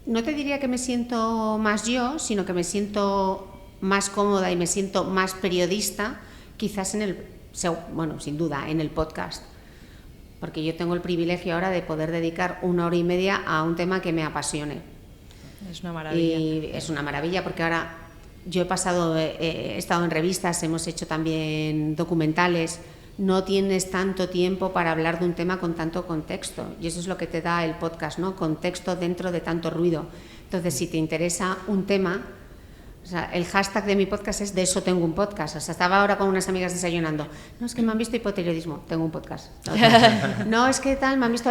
No te diría que me siento más yo, sino que me siento más cómoda y me siento más periodista, quizás sin duda, en el podcast. Porque yo tengo el privilegio ahora de poder dedicar 1 hora y media a un tema que me apasione. Es una maravilla. Y es una maravilla porque ahora yo he estado en revistas, hemos hecho también documentales, no tienes tanto tiempo para hablar de un tema con tanto contexto, y eso es lo que te da el podcast, ¿no? Contexto dentro de tanto ruido. Entonces, si te interesa un tema, o sea, el hashtag de mi podcast es de eso tengo un podcast. O sea, estaba ahora con unas amigas desayunando. No, es que me han visto hipotiroidismo, tengo un podcast. No, es que tal, me han visto...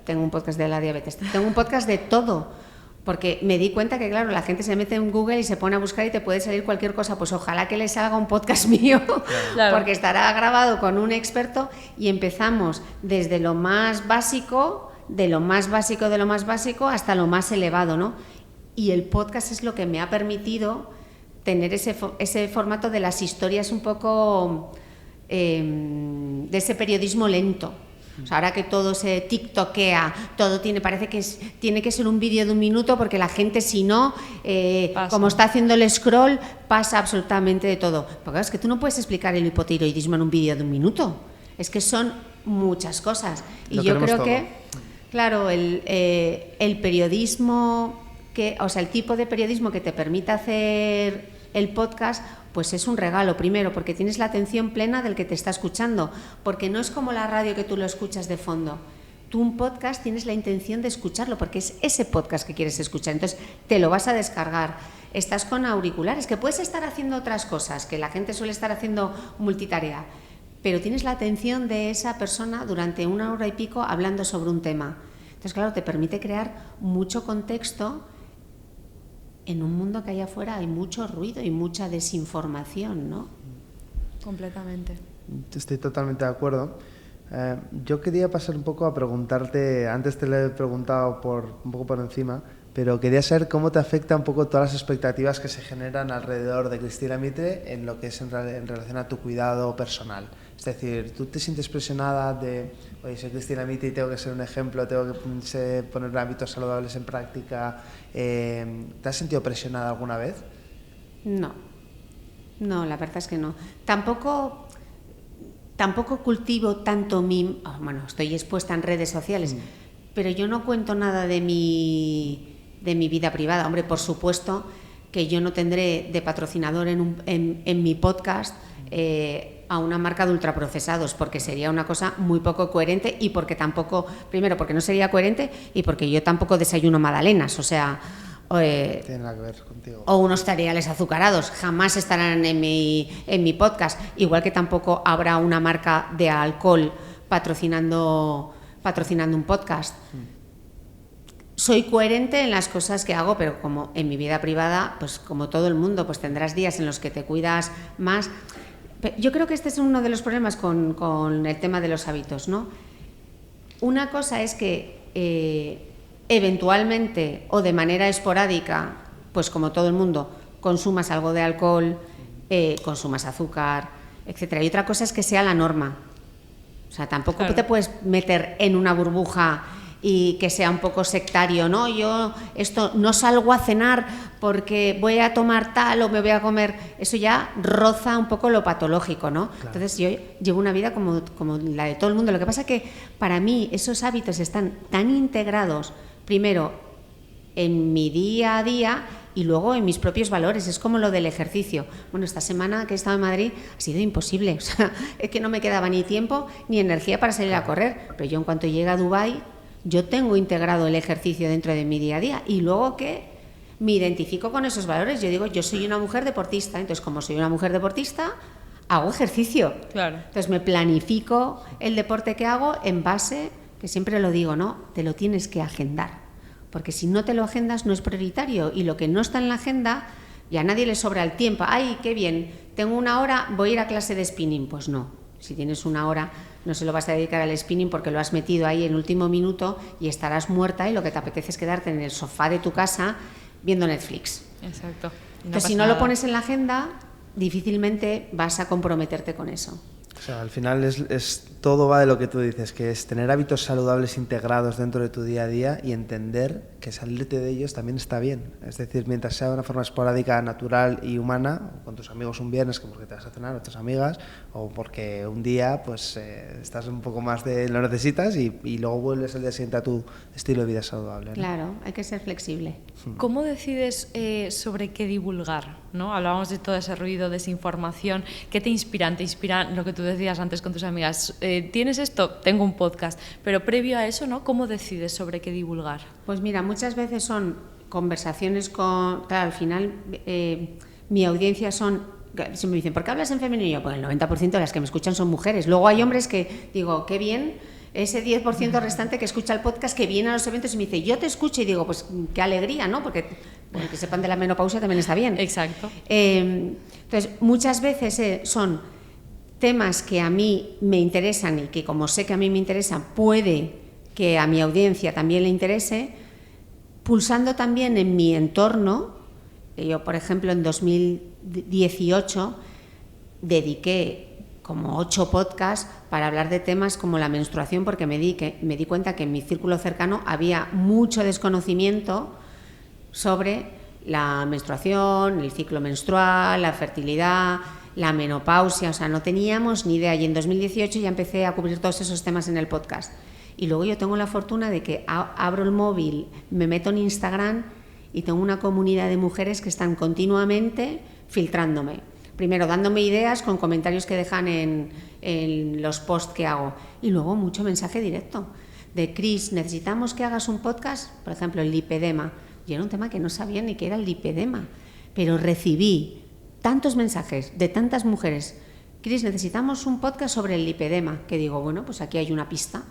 Tengo un podcast de la diabetes, tengo un podcast de todo. Porque me di cuenta que, claro, la gente se mete en Google y se pone a buscar y te puede salir cualquier cosa. Pues ojalá que les salga un podcast mío, claro. Porque estará grabado con un experto y empezamos desde lo más básico, de lo más básico, de lo más básico, hasta lo más elevado, ¿no? Y el podcast es lo que me ha permitido tener ese formato de las historias un poco de ese periodismo lento. O sea, ahora que todo se tiktokea, todo parece que tiene que ser un vídeo de 1 minuto, porque la gente, si no, como está haciendo el scroll, pasa absolutamente de todo. Porque es que tú no puedes explicar el hipotiroidismo en un vídeo de 1 minuto. Es que son muchas cosas. Y yo creo que, claro, el periodismo, o sea, el tipo de periodismo que te permita hacer el podcast, pues es un regalo, primero, porque tienes la atención plena del que te está escuchando, porque no es como la radio que tú lo escuchas de fondo. Tú un podcast tienes la intención de escucharlo, porque es ese podcast que quieres escuchar, entonces te lo vas a descargar. Estás con auriculares, que puedes estar haciendo otras cosas, que la gente suele estar haciendo multitarea, pero tienes la atención de esa persona durante 1 hora y pico hablando sobre un tema. Entonces, claro, te permite crear mucho contexto. En un mundo que allá afuera hay mucho ruido y mucha desinformación, ¿no? Completamente. Estoy totalmente de acuerdo. Yo quería pasar un poco a preguntarte, antes te lo he preguntado un poco por encima, pero quería saber cómo te afecta un poco todas las expectativas que se generan alrededor de Cristina Mitre en lo que es en relación a tu cuidado personal. Es decir, ¿tú te sientes presionada de, oye, soy Cristina Mitre y tengo que ser un ejemplo, tengo que poner hábitos saludables en práctica? ¿Te has sentido presionada alguna vez? No, la verdad es que no. Tampoco cultivo tanto bueno, estoy expuesta en redes sociales, pero yo no cuento nada de mi vida privada. Hombre, por supuesto que yo no tendré de patrocinador en mi podcast a una marca de ultraprocesados, porque sería una cosa muy poco coherente, y porque tampoco, primero porque no sería coherente, y porque yo tampoco desayuno magdalenas, o sea, tiene nada que ver contigo. O unos cereales azucarados, jamás estarán en mi podcast, igual que tampoco habrá una marca de alcohol patrocinando un podcast. Soy coherente en las cosas que hago, pero como en mi vida privada, pues como todo el mundo, pues tendrás días en los que te cuidas más. Yo creo que este es uno de los problemas con el tema de los hábitos, ¿no? Una cosa es que eventualmente o de manera esporádica, pues como todo el mundo, consumas algo de alcohol, consumas azúcar, etcétera. Y otra cosa es que sea la norma. O sea, tampoco claro. Te puedes meter en una burbuja y que sea un poco sectario, ¿no? Yo no salgo a cenar porque voy a tomar tal o me voy a comer. Eso ya roza un poco lo patológico, ¿no? Claro. Entonces yo llevo una vida como la de todo el mundo. Lo que pasa es que para mí esos hábitos están tan integrados, primero en mi día a día y luego en mis propios valores. Es como lo del ejercicio. Bueno, esta semana que he estado en Madrid ha sido imposible. O sea, es que no me quedaba ni tiempo ni energía para salir a correr. Pero yo en cuanto llegue a Dubái, yo tengo integrado el ejercicio dentro de mi día a día, y luego que me identifico con esos valores. Yo digo, yo soy una mujer deportista, entonces como soy una mujer deportista, hago ejercicio. Claro. Entonces me planifico el deporte que hago en base, que siempre lo digo, ¿no? Te lo tienes que agendar, porque si no te lo agendas no es prioritario, y lo que no está en la agenda, y a nadie le sobra el tiempo. ¡Ay, qué bien! Tengo 1 hora, voy a ir a clase de spinning. Pues no, si tienes 1 hora no se lo vas a dedicar al spinning porque lo has metido ahí en último minuto y estarás muerta, y lo que te apetece es quedarte en el sofá de tu casa viendo Netflix. Exacto. Entonces, si no lo pones en la agenda, difícilmente vas a comprometerte con eso. O sea, al final es todo va de lo que tú dices, que es tener hábitos saludables integrados dentro de tu día a día y entender que salirte de ellos también está bien. Es decir, mientras sea de una forma esporádica, natural y humana, con tus amigos un viernes, que porque te vas a cenar, o tus amigas, o porque un día pues estás un poco más de lo necesitas y luego vuelves el día siguiente a tu estilo de vida saludable, ¿no? Claro, hay que ser flexible. ¿Cómo decides sobre qué divulgar, ¿no? Hablábamos de todo ese ruido, desinformación. ¿Qué te inspira? ¿Te inspira lo que tú decías antes con tus amigas? ¿Tienes esto? Tengo un podcast. Pero previo a eso, ¿no? ¿Cómo decides sobre qué divulgar? Pues mira, muchas veces son conversaciones con... Claro, al final mi audiencia son... Si me dicen, ¿por qué hablas en femenino? Y yo, pues el 90% de las que me escuchan son mujeres. Luego hay hombres que digo, qué bien... Ese 10% restante que escucha el podcast, que viene a los eventos y me dice, yo te escucho, y digo, pues qué alegría, ¿no? Porque que sepan de la menopausia también está bien. Exacto. Entonces, muchas veces son temas que a mí me interesan y que como sé que a mí me interesan, puede que a mi audiencia también le interese, pulsando también en mi entorno. Yo, por ejemplo, en 2018 dediqué como 8 podcasts para hablar de temas como la menstruación, porque me di cuenta que en mi círculo cercano había mucho desconocimiento sobre la menstruación, el ciclo menstrual, la fertilidad, la menopausia, o sea, no teníamos ni idea, y en 2018 ya empecé a cubrir todos esos temas en el podcast. Y luego yo tengo la fortuna de que abro el móvil, me meto en Instagram y tengo una comunidad de mujeres que están continuamente filtrándome. Primero dándome ideas con comentarios que dejan en los posts que hago, y luego mucho mensaje directo de Cris, necesitamos que hagas un podcast, por ejemplo, el lipedema. Y era un tema que no sabía ni qué era el lipedema, pero recibí tantos mensajes de tantas mujeres, Cris, necesitamos un podcast sobre el lipedema, que digo, bueno, pues aquí hay una pista.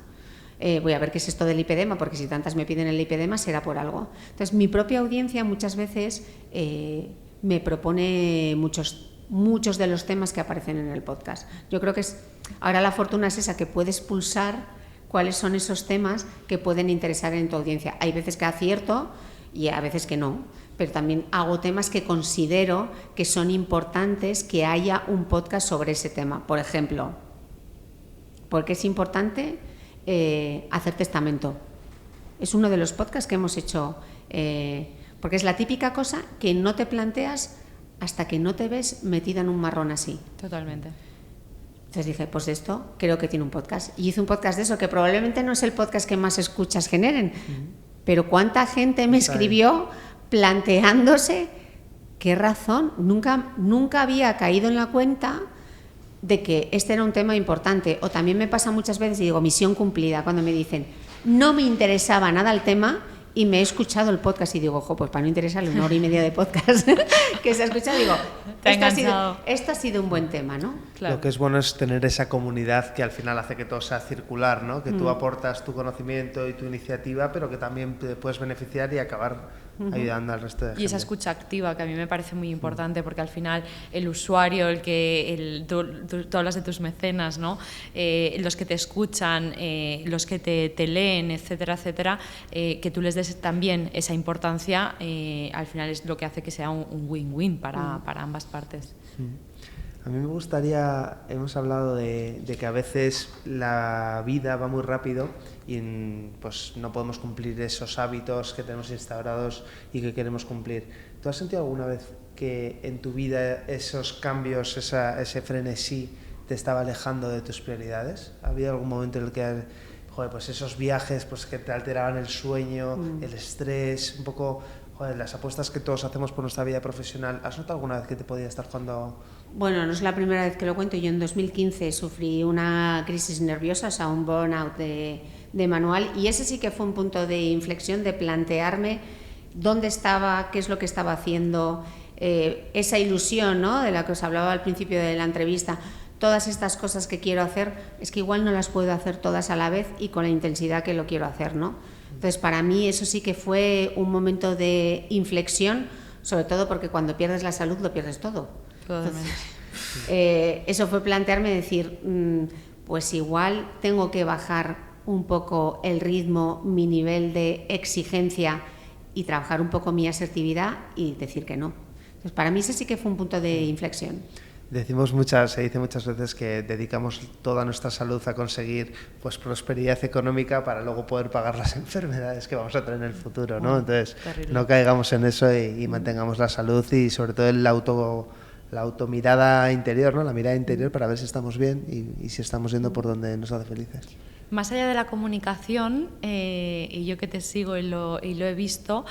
Voy a ver qué es esto del lipedema, porque si tantas me piden el lipedema será por algo. Entonces, mi propia audiencia muchas veces me propone muchos de los temas que aparecen en el podcast. Yo creo que ahora la fortuna es esa, que puedes pulsar cuáles son esos temas que pueden interesar en tu audiencia. Hay veces que acierto y a veces que no, pero también hago temas que considero que son importantes que haya un podcast sobre ese tema. Por ejemplo, ¿por qué es importante hacer testamento? Es uno de los podcasts que hemos hecho, porque es la típica cosa que no te planteas hasta que no te ves metida en un marrón así. Totalmente. Entonces dije, pues esto creo que tiene un podcast. Y hice un podcast de eso, que probablemente no es el podcast que más escuchas generen, pero cuánta gente me escribió planteándose qué razón. Nunca había caído en la cuenta de que este era un tema importante. O también me pasa muchas veces, y digo, misión cumplida, cuando me dicen, no me interesaba nada el tema, y me he escuchado el podcast y digo, ojo, pues para no interesarle 1 hora y media de podcast que se ha escuchado, digo, esto ha sido un buen tema, ¿no? Claro. Lo que es bueno es tener esa comunidad que al final hace que todo sea circular, ¿no? Que tú aportas tu conocimiento y tu iniciativa, pero que también te puedes beneficiar y acabar ayudando al resto de gente. Y esa escucha activa, que a mí me parece muy importante, porque al final el usuario, tú hablas de tus mecenas, ¿no? Los que te escuchan, los que te leen, etcétera, etcétera, que tú les des también esa importancia, al final es lo que hace que sea un win-win para ambas partes. A mí me gustaría, hemos hablado de que a veces la vida va muy rápido y pues no podemos cumplir esos hábitos que tenemos instaurados y que queremos cumplir. ¿Tú has sentido alguna vez que en tu vida esos cambios, ese frenesí te estaba alejando de tus prioridades? ¿Ha habido algún momento en el que pues esos viajes pues que te alteraban el sueño, el estrés, un poco las apuestas que todos hacemos por nuestra vida profesional? ¿Has notado alguna vez que te podía estar jugando? Bueno, no es la primera vez que lo cuento. Yo en 2015 sufrí una crisis nerviosa, o sea, un burnout de manual, y ese sí que fue un punto de inflexión, de plantearme dónde estaba, qué es lo que estaba haciendo, esa ilusión, ¿no?, de la que os hablaba al principio de la entrevista. Todas estas cosas que quiero hacer, es que igual no las puedo hacer todas a la vez y con la intensidad que lo quiero hacer, ¿no? Entonces, para mí eso sí que fue un momento de inflexión, sobre todo porque cuando pierdes la salud lo pierdes todo. Entonces, eso fue plantearme decir, pues igual tengo que bajar un poco el ritmo, mi nivel de exigencia y trabajar un poco mi asertividad y decir que no. Entonces, para mí ese sí que fue un punto de inflexión. Se dice muchas veces que dedicamos toda nuestra salud a conseguir pues prosperidad económica para luego poder pagar las enfermedades que vamos a tener en el futuro, ¿no? Entonces, no caigamos en eso y mantengamos la salud y sobre todo la automirada interior, ¿no? La mirada interior para ver si estamos bien y si estamos yendo por donde nos hace felices. Más allá de la comunicación, y yo que te sigo y lo he visto,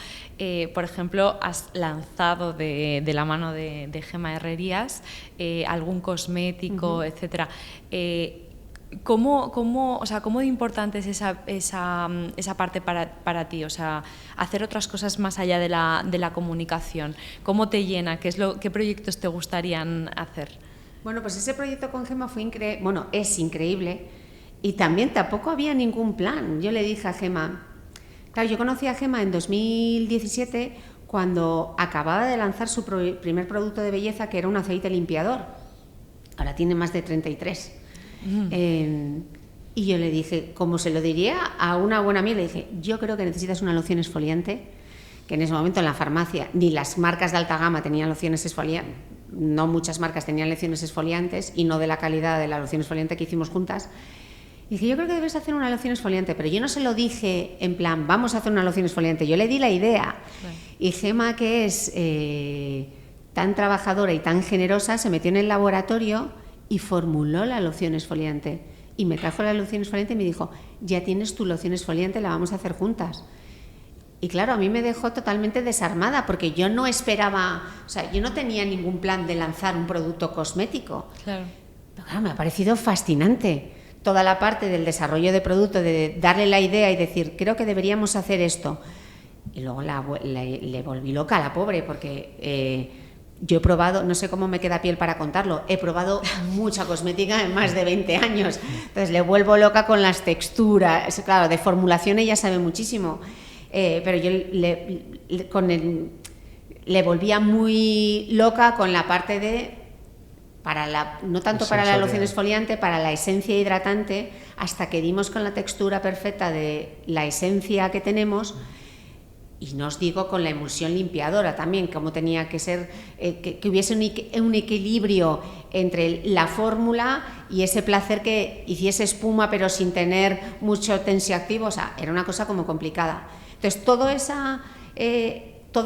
por ejemplo, has lanzado de la mano de Gemma Herrerías algún cosmético, etcétera. ¿Cómo de importante es esa parte para ti? O sea, hacer otras cosas más allá de la comunicación. ¿Cómo te llena? ¿Qué proyectos te gustarían hacer? Bueno, pues ese proyecto con Gemma es increíble. Y también tampoco había ningún plan. Yo le dije a Gemma, claro, yo conocí a Gemma en 2017 cuando acababa de lanzar su primer producto de belleza, que era un aceite limpiador. Ahora tiene más de 33. Y yo le dije, como se lo diría a una buena amiga, le dije, yo creo que necesitas una loción exfoliante, que en ese momento en la farmacia ni las marcas de alta gama tenían lociones exfoliantes, no muchas marcas tenían lociones exfoliantes y no de la calidad de la loción exfoliante que hicimos juntas. Y dije, yo creo que debes hacer una loción exfoliante, pero yo no se lo dije en plan, vamos a hacer una loción exfoliante, yo le di la idea. Bueno. Y Gemma, que es tan trabajadora y tan generosa, se metió en el laboratorio y formuló la loción exfoliante. Y me trajo la loción exfoliante y me dijo, ya tienes tu loción exfoliante, la vamos a hacer juntas. Y claro, a mí me dejó totalmente desarmada porque yo no esperaba, o sea, yo no tenía ningún plan de lanzar un producto cosmético. Claro. Pero claro, me ha parecido fascinante. Toda la parte del desarrollo de producto, de darle la idea y decir, creo que deberíamos hacer esto. Y luego le volví loca a la pobre, porque yo he probado, no sé cómo me queda piel para contarlo, he probado mucha cosmética en más de 20 años. Entonces le vuelvo loca con las texturas. Claro, de formulación ella sabe muchísimo, pero yo le volvía muy loca con la parte de... no tanto para la loción exfoliante, para la esencia hidratante, hasta que dimos con la textura perfecta de la esencia que tenemos. Y no os digo con la emulsión limpiadora también, cómo tenía que ser, que hubiese un equilibrio entre la fórmula y ese placer que hiciese espuma pero sin tener mucho tensioactivo. O sea, era una cosa como complicada. Entonces, toda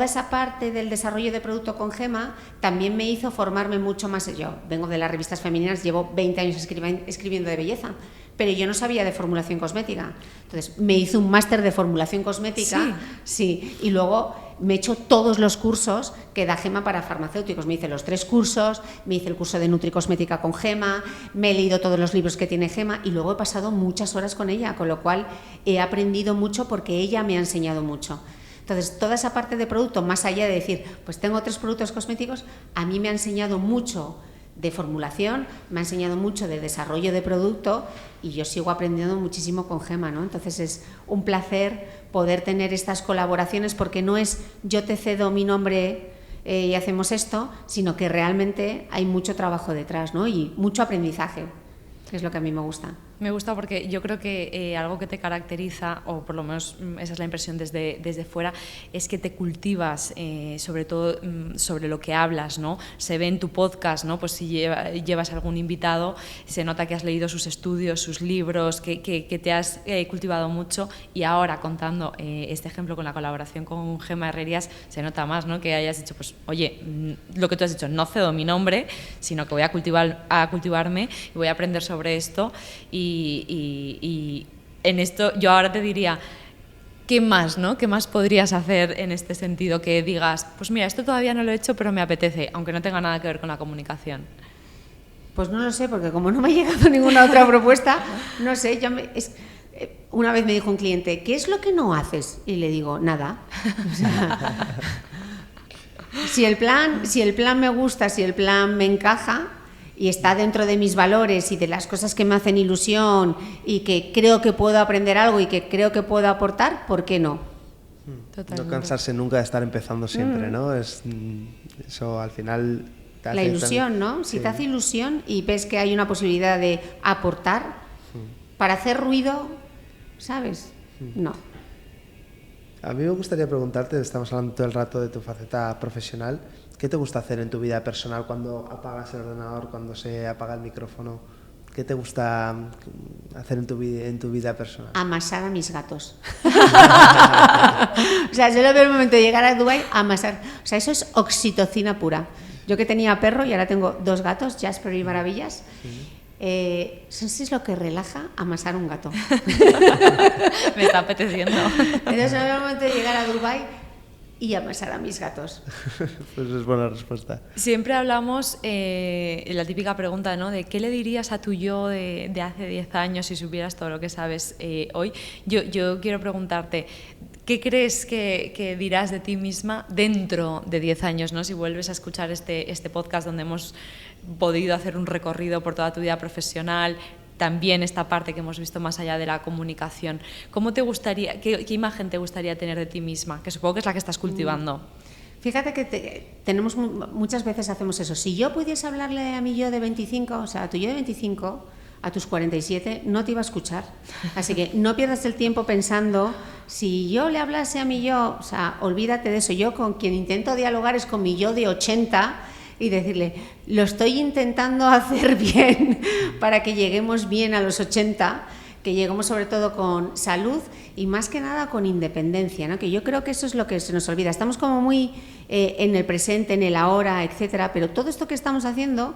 esa parte del desarrollo de producto con Gemma también me hizo formarme mucho más. Yo vengo de las revistas femeninas, llevo 20 años escribiendo de belleza, pero yo no sabía de formulación cosmética. Entonces me hice un máster de formulación cosmética, sí, y luego me he hecho todos los cursos que da Gemma para farmacéuticos. Me hice los 3 cursos, me hice el curso de Nutricosmética con Gemma, me he leído todos los libros que tiene Gemma y luego he pasado muchas horas con ella, con lo cual he aprendido mucho porque ella me ha enseñado mucho. Entonces, toda esa parte de producto, más allá de decir, pues tengo 3 productos cosméticos, a mí me ha enseñado mucho de formulación, me ha enseñado mucho de desarrollo de producto y yo sigo aprendiendo muchísimo con Gemma, ¿no? Entonces, es un placer poder tener estas colaboraciones porque no es yo te cedo mi nombre y hacemos esto, sino que realmente hay mucho trabajo detrás, ¿no? Y mucho aprendizaje, que es lo que a mí me gusta. Me gusta porque yo creo que algo que te caracteriza, o por lo menos esa es la impresión desde fuera, es que te cultivas, sobre todo sobre lo que hablas, ¿no? Se ve en tu podcast, ¿no? Pues si llevas algún invitado, se nota que has leído sus estudios, sus libros, que te has cultivado mucho, y ahora contando este ejemplo con la colaboración con Gemma Herrerías, se nota más, ¿no? Que hayas dicho, pues oye, lo que tú has dicho, no cedo mi nombre, sino que voy a cultivarme y voy a aprender sobre esto. Y en esto yo ahora te diría, ¿qué más, no? ¿Qué más podrías hacer en este sentido? Que digas, pues mira, esto todavía no lo he hecho, pero me apetece, aunque no tenga nada que ver con la comunicación. Pues no lo sé, porque como no me ha llegado ninguna otra propuesta, no sé, una vez me dijo un cliente, ¿qué es lo que no haces? Y le digo, nada. O sea, si el plan me gusta, si el plan me encaja y está dentro de mis valores y de las cosas que me hacen ilusión y que creo que puedo aprender algo y que creo que puedo aportar, ¿por qué no? Totalmente. No cansarse nunca de estar empezando siempre, ¿no? Eso al final te hace la ilusión, ¿no? Si te hace ilusión y ves que hay una posibilidad de aportar para hacer ruido, ¿sabes? No. A mí me gustaría preguntarte, estamos hablando todo el rato de tu faceta profesional, ¿Qué te gusta hacer en tu vida personal cuando apagas el ordenador, cuando se apaga el micrófono? ¿Qué te gusta hacer en tu vida personal? Amasar a mis gatos. O sea, yo lo veo el momento de llegar a Dubái, amasar. O sea, eso es oxitocina pura. Yo que tenía perro y ahora tengo 2 gatos, Jasper y Maravillas. Eso es lo que relaja, amasar un gato. Me está apeteciendo. Entonces, yo veo el momento de llegar a Dubái y amasar a mis gatos. Pues es buena respuesta. Siempre hablamos, la típica pregunta, ¿no? De ¿qué le dirías a tu yo de hace 10 años si supieras todo lo que sabes hoy? Yo quiero preguntarte, ¿qué crees que dirás de ti misma dentro de 10 años, ¿no? Si vuelves a escuchar este podcast donde hemos podido hacer un recorrido por toda tu vida profesional, también esta parte que hemos visto más allá de la comunicación. ¿Cómo te gustaría, qué imagen te gustaría tener de ti misma? Que supongo que es la que estás cultivando. Fíjate que tenemos muchas veces hacemos eso. Si yo pudiese hablarle a mi yo de 25, o sea, a tu yo de 25, a tus 47, no te iba a escuchar. Así que no pierdas el tiempo pensando, si yo le hablase a mi yo, o sea, olvídate de eso. Yo con quien intento dialogar es con mi yo de 80 y decirle, lo estoy intentando hacer bien para que lleguemos bien a los 80, que lleguemos sobre todo con salud y más que nada con independencia, ¿no? Que yo creo que eso es lo que se nos olvida. Estamos como muy en el presente, en el ahora, etcétera, pero todo esto que estamos haciendo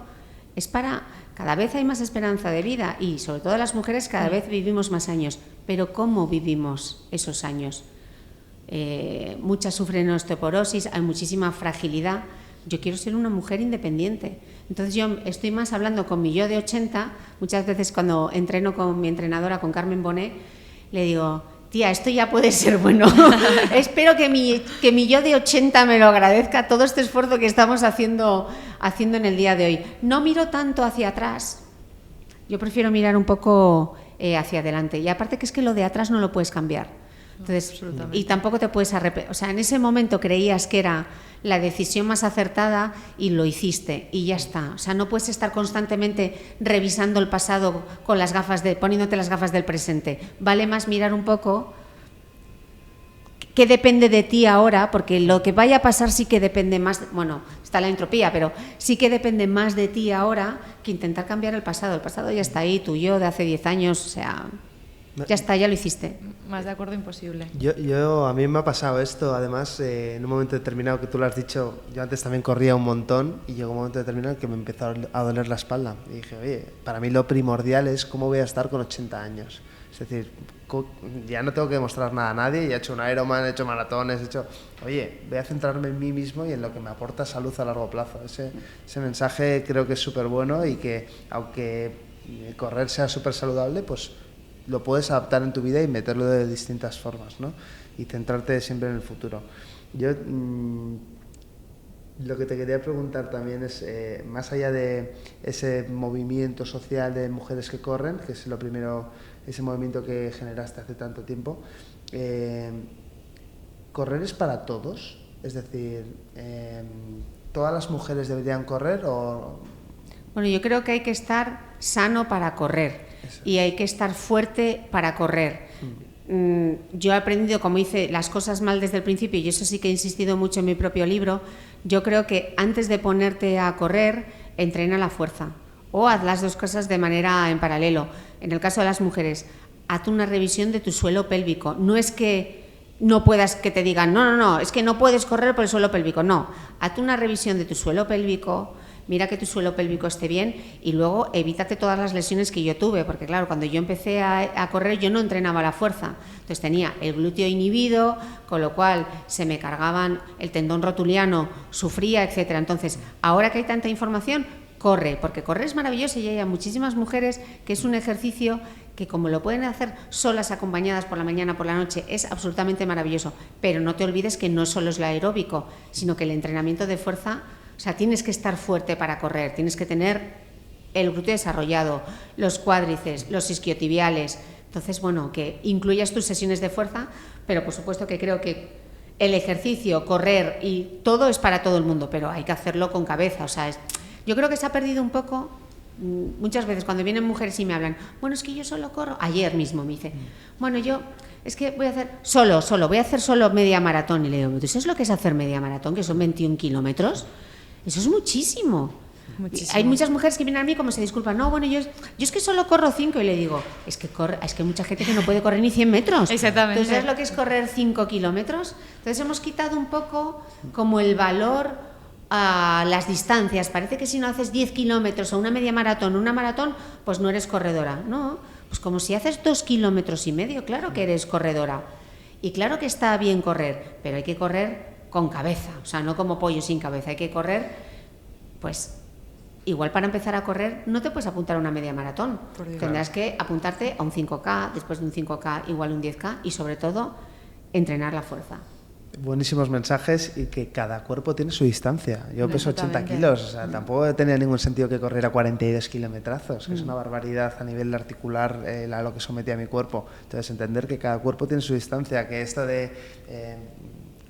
es para... Cada vez hay más esperanza de vida y sobre todo las mujeres cada vez vivimos más años, pero ¿cómo vivimos esos años? Muchas sufren osteoporosis, hay muchísima fragilidad. Yo quiero ser una mujer independiente. Entonces yo estoy más hablando con mi yo de 80. Muchas veces cuando entreno con mi entrenadora, con Carmen Bonet, le digo, tía, esto ya puede ser bueno. Espero que mi yo de 80 me lo agradezca todo este esfuerzo que estamos haciendo en el día de hoy. No miro tanto hacia atrás. Yo prefiero mirar un poco hacia adelante. Y aparte que es que lo de atrás no lo puedes cambiar. Entonces, y tampoco te puedes arrepentir. O sea, en ese momento creías que era la decisión más acertada y lo hiciste y ya está. O sea, no puedes estar constantemente revisando el pasado con las gafas poniéndote las gafas del presente. Vale más mirar un poco qué depende de ti ahora, porque lo que vaya a pasar sí que depende más, bueno, está la entropía, pero sí que depende más de ti ahora que intentar cambiar el pasado. El pasado ya está ahí, tu yo de hace 10 años, o sea... Ya está, ya lo hiciste. Más de acuerdo imposible. A mí me ha pasado esto, además, en un momento determinado que tú lo has dicho, yo antes también corría un montón y llegó un momento determinado que me empezó a doler la espalda. Y dije, oye, para mí lo primordial es cómo voy a estar con 80 años. Es decir, ya no tengo que demostrar nada a nadie, ya he hecho un Ironman, he hecho maratones, oye, voy a centrarme en mí mismo y en lo que me aporta salud a largo plazo. Ese mensaje creo que es súper bueno y que, aunque correr sea súper saludable, pues lo puedes adaptar en tu vida y meterlo de distintas formas, ¿no? Y centrarte siempre en el futuro. Yo lo que te quería preguntar también es, más allá de ese movimiento social de mujeres que corren, que es lo primero, ese movimiento que generaste hace tanto tiempo, ¿correr es para todos? Es decir, ¿todas las mujeres deberían correr o...? Bueno, yo creo que hay que estar sano para correr. Eso. Y hay que estar fuerte para correr. Yo he aprendido, como hice las cosas mal desde el principio, y eso sí que he insistido mucho en mi propio libro, yo creo que antes de ponerte a correr, entrena la fuerza o haz las dos cosas de manera en paralelo. En el caso de las mujeres, haz una revisión de tu suelo pélvico. No es que no puedas, que te digan, no, es que no puedes correr por el suelo pélvico. No, haz una revisión de tu suelo pélvico, mira que tu suelo pélvico esté bien y luego evítate todas las lesiones que yo tuve, porque claro, cuando yo empecé a correr yo no entrenaba la fuerza, entonces tenía el glúteo inhibido, con lo cual se me cargaban el tendón rotuliano, sufría, etcétera. Entonces, ahora que hay tanta información, corre, porque correr es maravilloso y hay muchísimas mujeres que es un ejercicio que como lo pueden hacer solas, acompañadas por la mañana, por la noche, es absolutamente maravilloso, pero no te olvides que no solo es lo aeróbico, sino que el entrenamiento de fuerza. O sea, tienes que estar fuerte para correr, tienes que tener el glúteo desarrollado, los cuádriceps, los isquiotibiales. Entonces, bueno, que incluyas tus sesiones de fuerza, pero por supuesto que creo que el ejercicio, correr y todo es para todo el mundo, pero hay que hacerlo con cabeza. O sea, yo creo que se ha perdido un poco. Muchas veces cuando vienen mujeres y me hablan, bueno, es que yo solo corro. Ayer mismo me dice, bueno, yo es que voy a hacer voy a hacer solo media maratón. Y le digo, ¿tú sabes lo que es hacer media maratón? Que son 21 kilómetros. Eso es muchísimo. Muchísimo. Hay muchas mujeres que vienen a mí como se disculpan. No, bueno, yo es que solo corro 5 y le digo, es que hay mucha gente que no puede correr ni 100 metros. Exactamente. Entonces, ¿sabes lo que es correr 5 kilómetros? Entonces hemos quitado un poco como el valor a las distancias. Parece que si no haces 10 kilómetros o una media maratón, una maratón, pues no eres corredora. No, pues como si haces 2,5 kilómetros, claro que eres corredora. Y claro que está bien correr, pero hay que correr con cabeza, o sea, no como pollo sin cabeza. Hay que correr, pues, igual para empezar a correr no te puedes apuntar a una media maratón. Tendrás que apuntarte a un 5K, después de un 5K igual un 10K y sobre todo entrenar la fuerza. Buenísimos mensajes y que cada cuerpo tiene su distancia. Yo peso 80 kilos, o sea, tampoco tenía ningún sentido que corriera 42 kilometrazos, que es una barbaridad a nivel articular a lo que sometía mi cuerpo. Entonces, entender que cada cuerpo tiene su distancia, que esto de,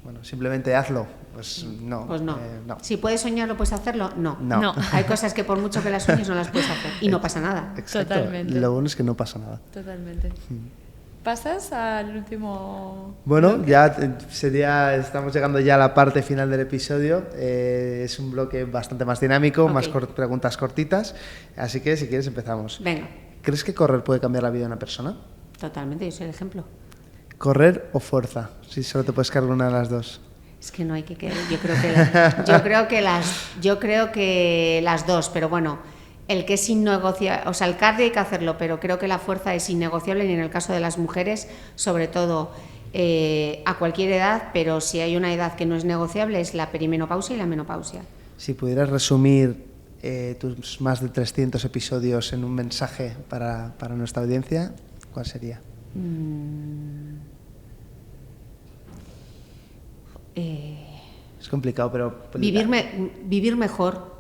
bueno, simplemente hazlo, pues no. Pues no. No. Si puedes soñarlo, ¿puedes hacerlo? No. No. Hay cosas que por mucho que las sueñes no las puedes hacer y no pasa nada. Exacto. Totalmente. Lo bueno es que no pasa nada. Totalmente. ¿Pasas al último...? Bueno, ya estamos llegando ya a la parte final del episodio. Es un bloque bastante más dinámico, Okay. más preguntas cortitas. Así que, si quieres, empezamos. Venga. ¿Crees que correr puede cambiar la vida de una persona? Totalmente, yo soy el ejemplo. ¿Correr o fuerza? Si solo te puedes cargar una de las dos. Es que no hay que querer. Yo creo que las dos, pero bueno, el que es innegociable, o sea, el cardio hay que hacerlo, pero creo que la fuerza es innegociable y en el caso de las mujeres, sobre todo a cualquier edad, pero si hay una edad que no es negociable es la perimenopausia y la menopausia. Si pudieras resumir tus más de 300 episodios en un mensaje para nuestra audiencia, ¿cuál sería? Es complicado, pero... Vivir mejor.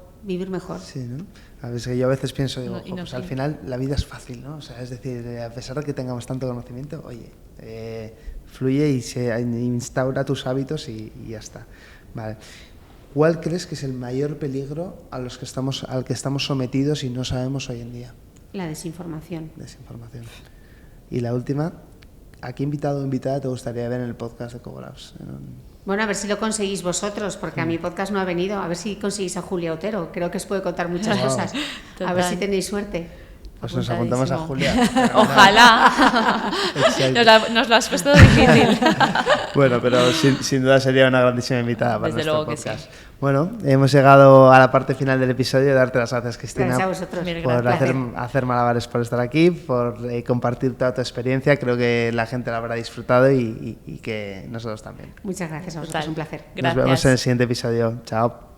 Sí, ¿no? A veces, yo a veces pienso, digo, pues al final la vida es fácil, ¿no? O sea, es decir, a pesar de que tengamos tanto conocimiento, oye, fluye y se instaura tus hábitos y ya está. Vale. ¿Cuál crees que es el mayor peligro al que estamos sometidos y no sabemos hoy en día? La desinformación. Desinformación. Y la última, ¿a qué invitado o invitada te gustaría ver en el podcast de Cobolabs? Bueno, a ver si lo conseguís vosotros, porque a mi podcast no ha venido. A ver si conseguís a Julia Otero. Creo que os puede contar muchas cosas. Total. A ver si tenéis suerte. Pues nos apuntamos a Julia. Ojalá. Nos lo has puesto difícil. Bueno, pero sin duda sería una grandísima invitada para Desde nuestro luego podcast. Que sí. Bueno, hemos llegado a la parte final del episodio. Darte las gracias, Cristina, Gracias a vosotros. por hacer malabares, por estar aquí, por compartir toda tu experiencia. Creo que la gente la habrá disfrutado y que nosotros también. Muchas gracias a vosotros, un placer. Gracias. Nos vemos en el siguiente episodio. Chao.